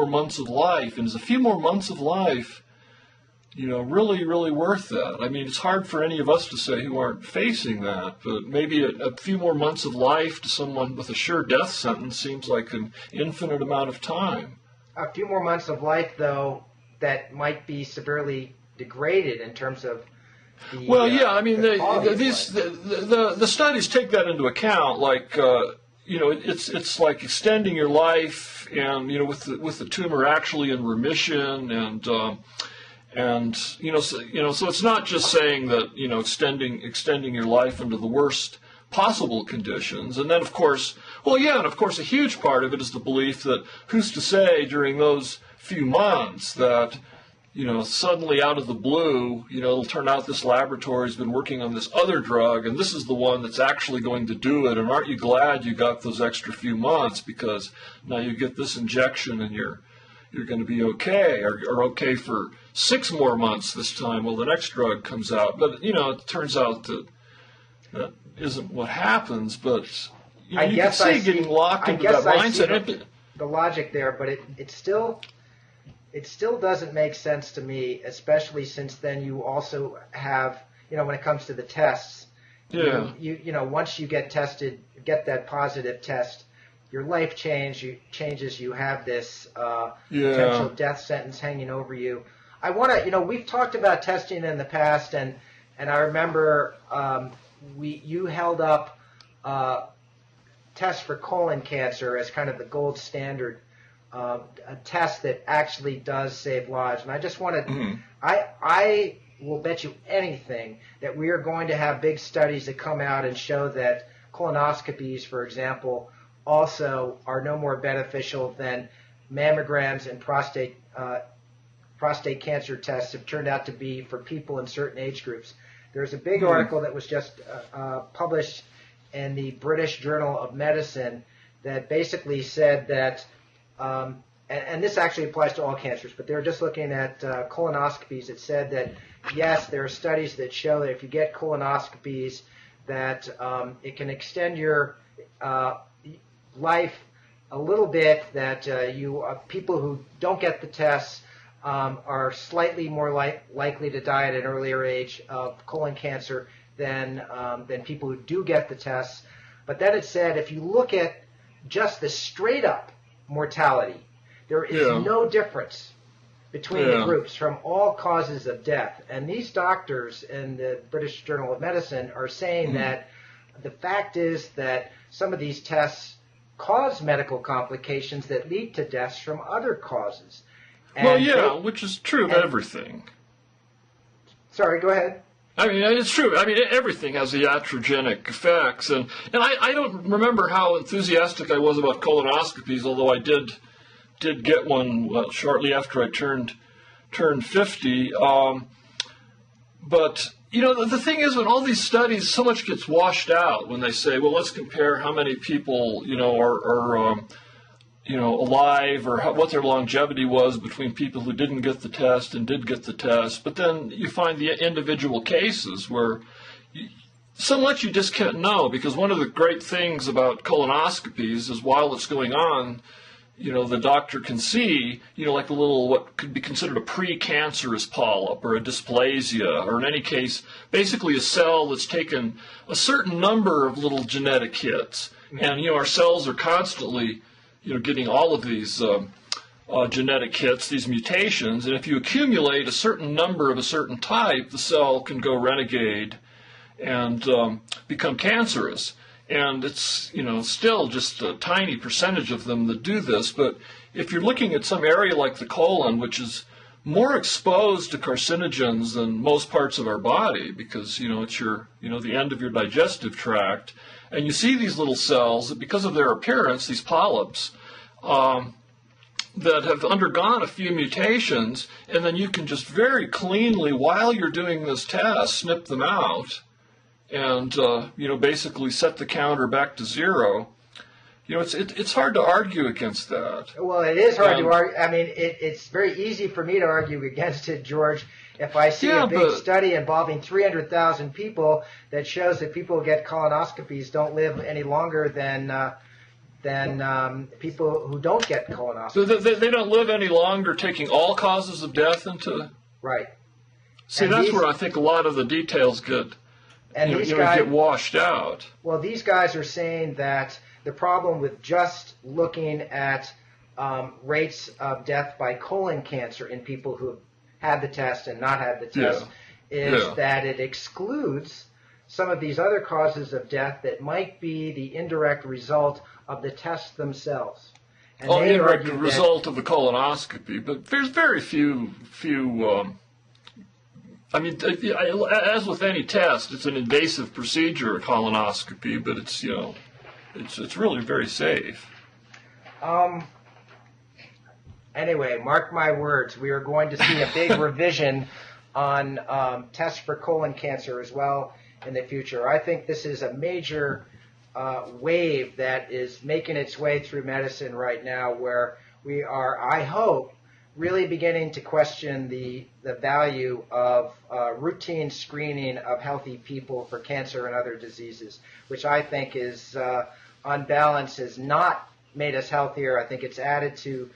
months of life, and is a few more months of life, really worth that? I mean, it's hard for any of us to say who aren't facing that, but maybe a few more months of life to someone with a sure death sentence seems like an infinite amount of time. A few more months of life, though, that might be severely degraded in terms of the the studies take that into account, like it's like extending your life, and with the tumor actually in remission, and so it's not just saying that extending your life into the worst possible conditions. And then of course a huge part of it is the belief that who's to say during those few months that suddenly out of the blue, it'll turn out this laboratory's been working on this other drug, and this is the one that's actually going to do it. And aren't you glad you got those extra few months, because now you get this injection and you're going to be okay, or okay for 6 more months this time while the next drug comes out. But, it turns out that isn't what happens. But you can see getting locked into that mindset. The logic there, but it still doesn't make sense to me, especially since then you also have, when it comes to the tests, once you get tested, get that positive test, your life changes. You have this potential death sentence hanging over you. I want to, we've talked about testing in the past, and I remember you held up tests for colon cancer as kind of the gold standard, a test that actually does save lives. And I just want to, I will bet you anything that we are going to have big studies that come out and show that colonoscopies, for example, also are no more beneficial than mammograms and prostate cancer tests have turned out to be for people in certain age groups. There's a big article that was just published in the British Journal of Medicine that basically said that, and this actually applies to all cancers, but they were just looking at colonoscopies. It said that, yes, there are studies that show that if you get colonoscopies, that it can extend your life a little bit, that people who don't get the tests are slightly more likely to die at an earlier age of colon cancer than people who do get the tests. But then it said if you look at just the straight up mortality, there is no difference between the groups from all causes of death. And these doctors in the British Journal of Medicine are saying that the fact is that some of these tests cause medical complications that lead to deaths from other causes. And which is true of everything. Sorry, go ahead. I mean, it's true. I mean, everything has iatrogenic effects. And I don't remember how enthusiastic I was about colonoscopies, although I did get one shortly after I turned 50. But, the thing is, when all these studies, so much gets washed out when they say, well, let's compare how many people, are alive, or what their longevity was between people who didn't get the test and did get the test. But then you find the individual cases where so much you just can't know, because one of the great things about colonoscopies is while it's going on, the doctor can see, like the little, what could be considered a precancerous polyp or a dysplasia, or in any case, basically a cell that's taken a certain number of little genetic hits. And, our cells are constantly, getting all of these genetic hits, these mutations. And if you accumulate a certain number of a certain type, the cell can go renegade and become cancerous. And it's, still just a tiny percentage of them that do this. But if you're looking at some area like the colon, which is more exposed to carcinogens than most parts of our body, because, it's your, the end of your digestive tract, and you see these little cells that, because of their appearance, these polyps, that have undergone a few mutations, and then you can just very cleanly, while you're doing this test, snip them out, and basically set the counter back to zero. It's hard to argue against that. Well, it is hard to argue. I mean, it's very easy for me to argue against it, George, if I see a big study involving 300,000 people that shows that people who get colonoscopies don't live any longer than people who don't get colonoscopies. So they don't live any longer, taking all causes of death into... Right. See, and that's where I think a lot of the details get... And these guys get washed out. Well, these guys are saying that the problem with just looking at rates of death by colon cancer in people who have had the test and not had the test is that it excludes some of these other causes of death that might be the indirect result of the tests themselves. And the indirect result of the colonoscopy, but there's very few I mean, as with any test, it's an invasive procedure, a colonoscopy, but it's, it's really very safe. Anyway, mark my words, we are going to see a big revision on tests for colon cancer as well in the future. I think this is a major wave that is making its way through medicine right now, where we are, I hope, really beginning to question the value of routine screening of healthy people for cancer and other diseases, which I think is, on balance, has not made us healthier. I think it's added to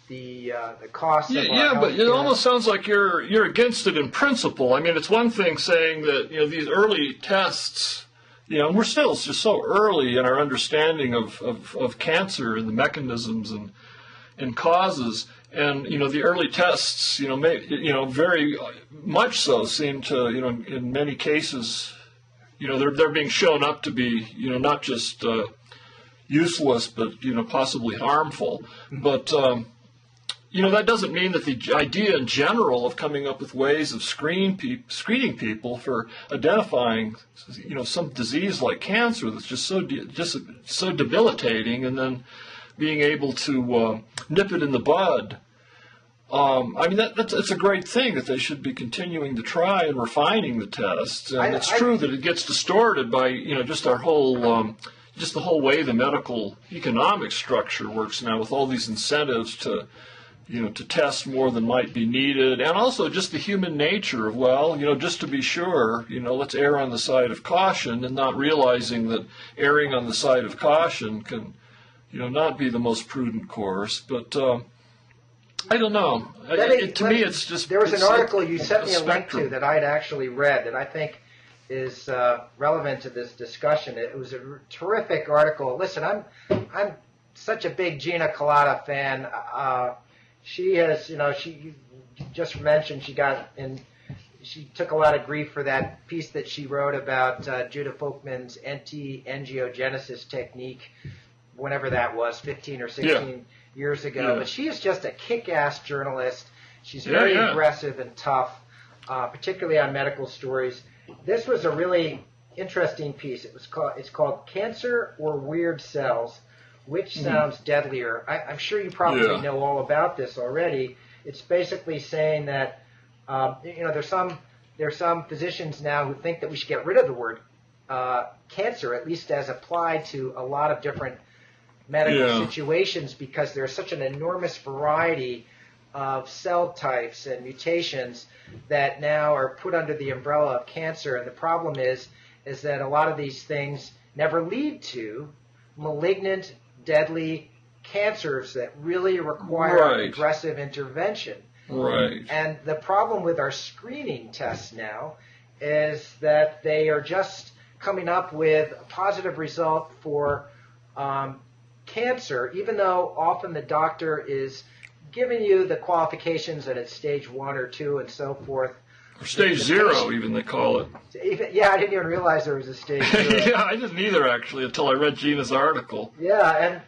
the cost of our health but it care. almost sounds like you're against it in principle. I mean, it's one thing saying that, these early tests, we're still just so early in our understanding of cancer and the mechanisms and causes. And, the early tests, very much so seem to, in many cases, they're being shown up to be, not just useless, but, possibly harmful. But, that doesn't mean that the idea in general of coming up with ways of screening people for identifying, some disease like cancer that's just so debilitating, and then being able to nip it in the bud. I mean, that's a great thing that they should be continuing to try and refining the tests. And it's true that it gets distorted by, just our whole, just the whole way the medical economic structure works now, with all these incentives to, to test more than might be needed, and also just the human nature of, well, just to be sure, let's err on the side of caution, and not realizing that erring on the side of caution can, not be the most prudent course. But I don't know. To me, it's just... There was an article you sent me a link to that I'd actually read that I think is relevant to this discussion. It was a terrific article. Listen, I'm such a big Gina Colada fan. She has, she just mentioned she took a lot of grief for that piece that she wrote about Judah Folkman's anti-angiogenesis technique, whenever that was, 15 or 16 years ago. But she is just a kick-ass journalist. She's very aggressive and tough, particularly on medical stories. This was a really interesting piece. It's called Cancer or Weird Cells, which sounds deadlier. I'm sure you probably know all about this already. It's basically saying that there's some physicians now who think that we should get rid of the word cancer, at least as applied to a lot of different medical situations, because there's such an enormous variety of cell types and mutations that now are put under the umbrella of cancer. And the problem is is that a lot of these things never lead to malignant, deadly cancers that really require aggressive intervention. Right. And the problem with our screening tests now is that they are just coming up with a positive result for cancer, even though often the doctor is giving you the qualifications that it's stage 1 or 2 and so forth. Or stage 0, even they call it. Yeah, I didn't even realize there was a stage 0. Yeah, I didn't either, actually, until I read Gina's article. Yeah,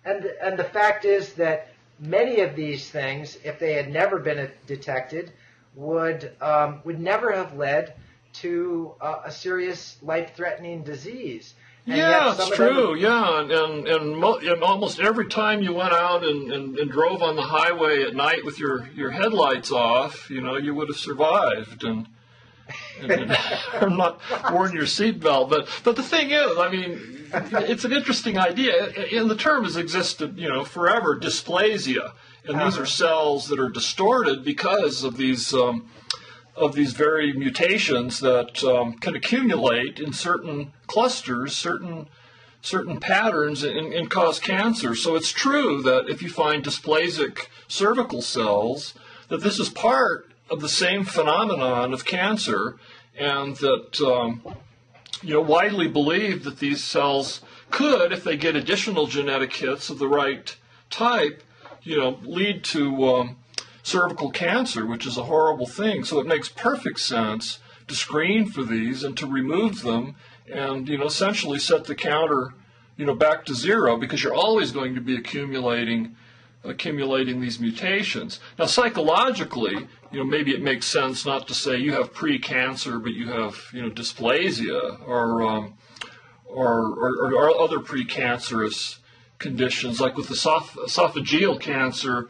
and the fact is that many of these things, if they had never been detected, would never have led to a serious life-threatening disease. And yeah, it's true. And almost every time you went out and drove on the highway at night with your headlights off, you would have survived and not worn your seatbelt. But the thing is, I mean, it's an interesting idea, and the term has existed, forever. Dysplasia, and these are cells that are distorted because of these very mutations that can accumulate in certain clusters, certain patterns, and cause cancer. So it's true that if you find dysplasic cervical cells, that this is part of the same phenomenon of cancer, and that widely believed that these cells could, if they get additional genetic hits of the right type, lead to cervical cancer, which is a horrible thing. So it makes perfect sense to screen for these and to remove them and, essentially set the counter, back to 0, because you're always going to be accumulating these mutations. Now, psychologically, maybe it makes sense not to say you have pre-cancer, but you have, dysplasia or other precancerous conditions, like with esophageal cancer.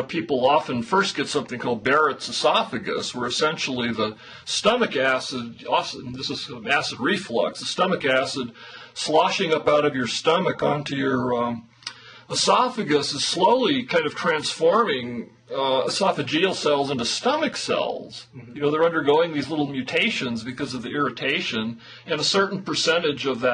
People often first get something called Barrett's esophagus, where essentially the stomach acid, often this is acid reflux, the stomach acid sloshing up out of your stomach onto your esophagus is slowly kind of transforming esophageal cells into stomach cells. They're undergoing these little mutations because of the irritation, and a certain percentage of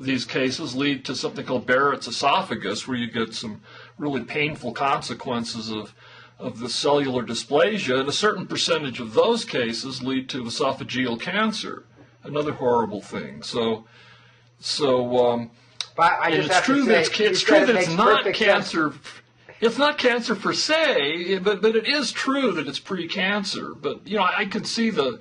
these cases lead to something called Barrett's esophagus, where you get some really painful consequences of the cellular dysplasia, and a certain percentage of those cases lead to esophageal cancer, another horrible thing. But it's true that it's not cancer. It's not cancer per se, but it is true that it's pre-cancer. But I can see the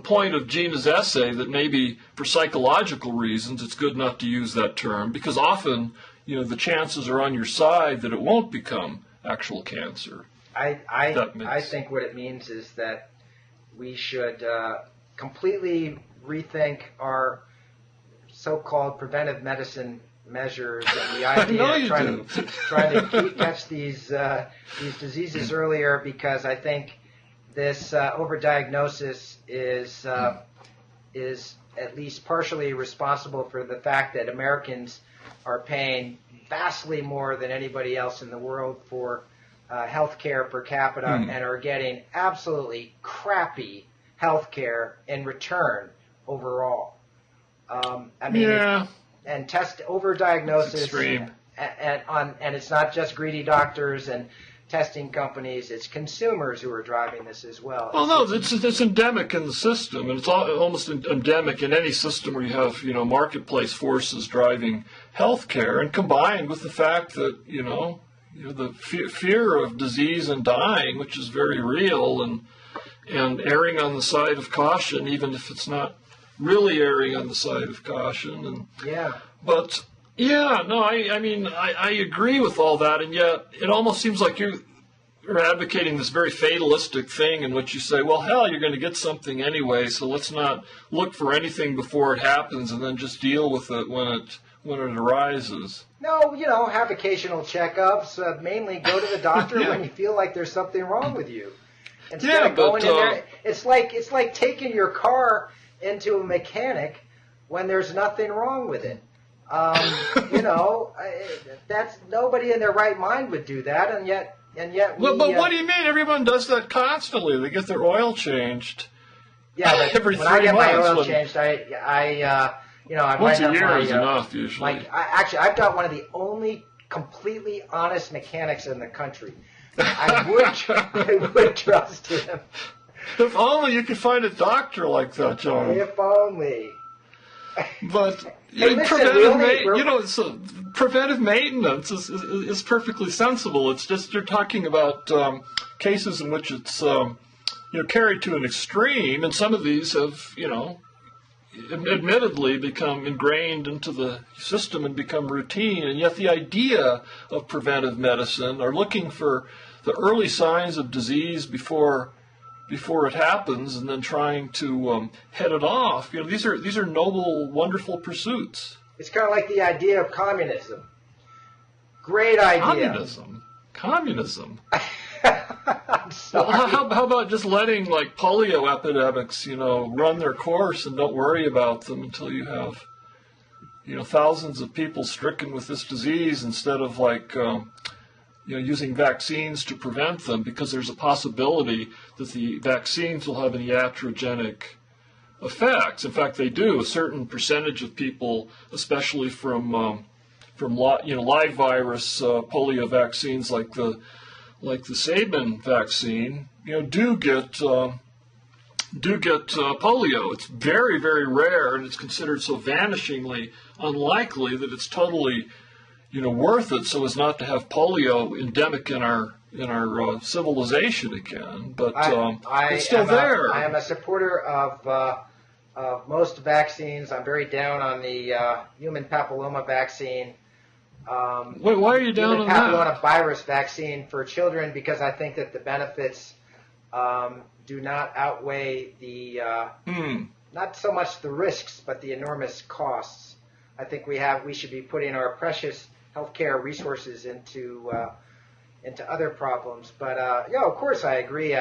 point of Gina's essay that maybe for psychological reasons it's good not to use that term, because often the chances are on your side that it won't become actual cancer. I think what it means is that we should completely rethink our so-called preventive medicine measures and the idea of trying to catch these diseases earlier, because I think this overdiagnosis is at least partially responsible for the fact that Americans are paying vastly more than anybody else in the world for health care per capita and are getting absolutely crappy health care in return overall. And test overdiagnosis, and it's not just greedy doctors and testing companies; it's consumers who are driving this as well. Well, no, it's endemic in the system, and it's almost endemic in any system where you have marketplace forces driving healthcare, and combined with the fact that the fear of disease and dying, which is very real, and erring on the side of caution, even if it's not really erring on the side of caution. I agree with all that, and yet it almost seems like you're advocating this very fatalistic thing in which you say, well, hell, you're going to get something anyway, so let's not look for anything before it happens and then just deal with it when it arises. No, have occasional checkups. Mainly go to the doctor when you feel like there's something wrong with you. Instead of going in there, it's like taking your car into a mechanic when there's nothing wrong with it. That's nobody in their right mind would do that, and yet. But what do you mean? Everyone does that constantly. They get their oil changed, Yeah, but every when 3 I get my months. oil changed, I Once might have a year my, is enough usually. Actually, I've got one of the only completely honest mechanics in the country. I would trust him. If only you could find a doctor like that, John. If only. But Hey, listen, preventive maintenance is perfectly sensible. It's just you're talking about cases in which it's carried to an extreme, and some of these have admittedly become ingrained into the system and become routine. And yet the idea of preventive medicine, or looking for the early signs of disease before it happens, and then trying to head it off. These are noble, wonderful pursuits. It's kind of like the idea of communism. Great idea. Communism. I'm sorry. Well, how about just letting like polio epidemics, run their course and don't worry about them until you have, thousands of people stricken with this disease, instead of using vaccines to prevent them, because there's a possibility that the vaccines will have any iatrogenic effects. In fact, they do. A certain percentage of people, especially from live virus polio vaccines like the Sabin vaccine, do get polio. It's very, very rare, and it's considered so vanishingly unlikely that it's totally worth it, so as not to have polio endemic in our civilization again. But it's still there. I am a supporter of most vaccines. I'm very down on the human papilloma vaccine. Wait, why are you down on that? Human papillomavirus vaccine for children, because I think that the benefits do not outweigh the not so much the risks, but the enormous costs. I think we should be putting our precious healthcare resources into other problems. But of course I agree.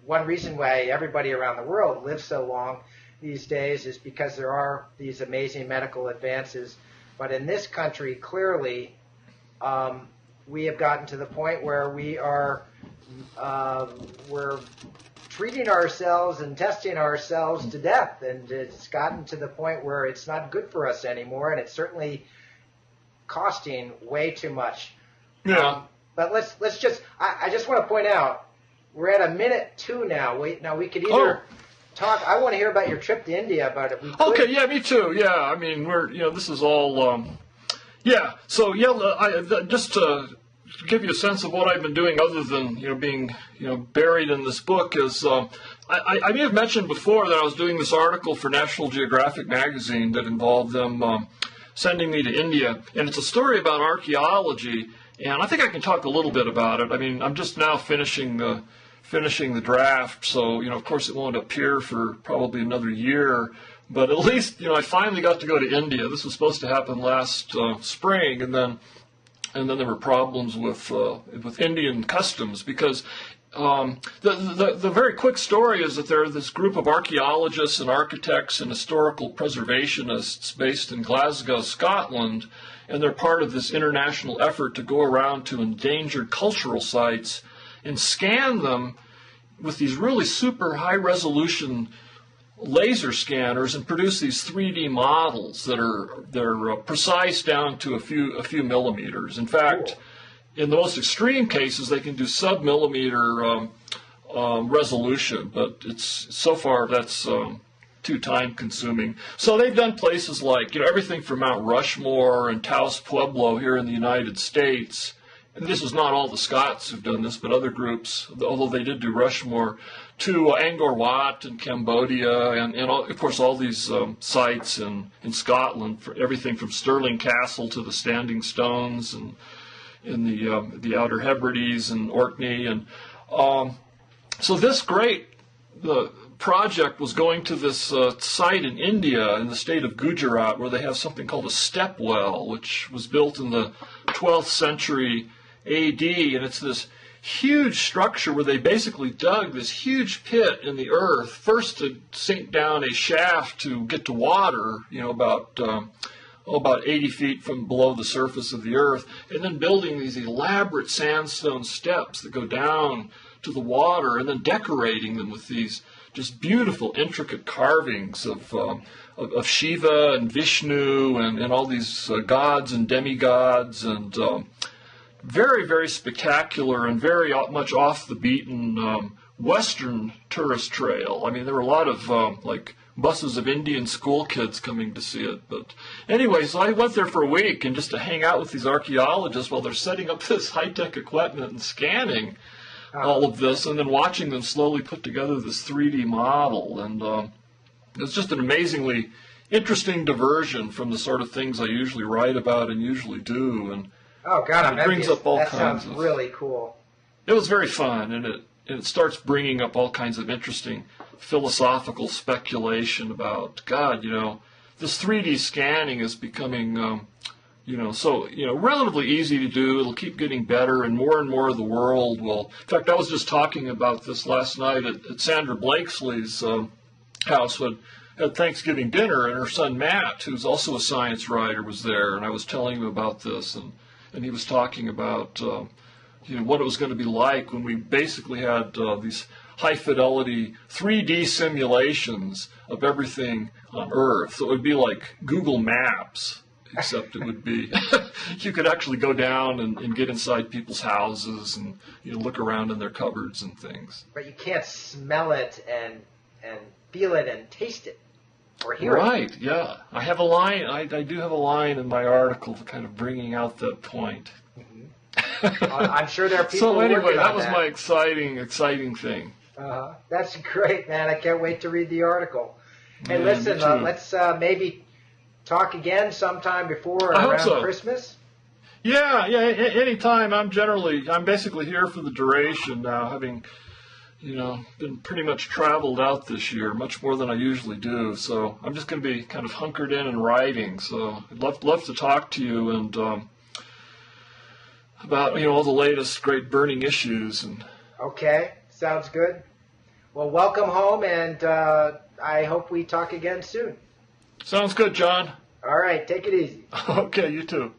One reason why everybody around the world lives so long these days is because there are these amazing medical advances. But in this country, clearly, we have gotten to the point where we're treating ourselves and testing ourselves to death, and it's gotten to the point where it's not good for us anymore, and it's certainly costing way too much. Yeah. But let's just. I just want to point out we're at 1:02 now. We could either talk. I want to hear about your trip to India, but if we could. Okay. Yeah. Me too. Yeah. I mean, this is all. Yeah. So just to give you a sense of what I've been doing, other than being buried in this book, is I may have mentioned before that I was doing this article for National Geographic magazine that involved them sending me to India, and it's a story about archaeology, and I think I can talk a little bit about it. I mean, I'm just now finishing the draft, so of course it won't appear for probably another year, but at least I finally got to go to India. This was supposed to happen last spring, and then there were problems with Indian customs, because the very quick story is that there are this group of archaeologists and architects and historical preservationists based in Glasgow, Scotland, and they're part of this international effort to go around to endangered cultural sites and scan them with these really super high-resolution laser scanners and produce these 3D models that are precise down to a few millimeters. In fact, in the most extreme cases, they can do sub-millimeter resolution, but so far that's too time-consuming. So they've done places like everything from Mount Rushmore and Taos Pueblo here in the United States. And this is not all the Scots who've done this, but other groups, although they did do Rushmore, to Angkor Wat in Cambodia, and of course all these sites in Scotland, for everything from Stirling Castle to the Standing Stones, and in the Outer Hebrides and Orkney. And so the project was going to this site in India, in the state of Gujarat, where they have something called a step well, which was built in the 12th century AD, and it's this huge structure where they basically dug this huge pit in the earth, first to sink down a shaft to get to water, about 80 feet from below the surface of the earth, and then building these elaborate sandstone steps that go down to the water and then decorating them with these just beautiful, intricate carvings of Shiva and Vishnu and all these gods and demigods, and very, very spectacular and very much off the beaten Western tourist trail. I mean, there were a lot of like buses of Indian school kids coming to see it. But anyway, so I went there for a week and just to hang out with these archaeologists while they're setting up this high-tech equipment and scanning all of this, and then watching them slowly put together this 3D model. And it was just an amazingly interesting diversion from the sort of things I usually write about and usually do. And oh God, it brings up all that kinds sounds really cool. It was very fun, and it starts bringing up all kinds of interesting philosophical speculation about, God, this 3D scanning is becoming, relatively easy to do. It'll keep getting better, and more of the world will. In fact, I was just talking about this last night at Sandra Blakesley's house when had Thanksgiving dinner, and her son Matt, who's also a science writer, was there, and I was telling him about this, and he was talking about what it was going to be like when we basically had these high-fidelity 3D simulations of everything on Earth. So it would be like Google Maps, except it would be, you could actually go down and get inside people's houses and look around in their cupboards and things. But you can't smell it and feel it and taste it or hear it. Right, yeah. I have a line, I do have a line in my article kind of bringing out that point. I'm sure there are people so anyway, working on that was my exciting thing. That's great, man. I can't wait to read the article. Hey, Yeah, listen, me too. let's maybe talk again sometime before or I hope around so. Christmas. Yeah, anytime. I'm basically here for the duration now, having, been pretty much traveled out this year, much more than I usually do. So I'm just going to be kind of hunkered in and writing. So I'd love to talk to you and about, all the latest great burning issues. And Okay, sounds good. Well, welcome home, and I hope we talk again soon. sounds good, John. All right, take it easy. Okay, you too.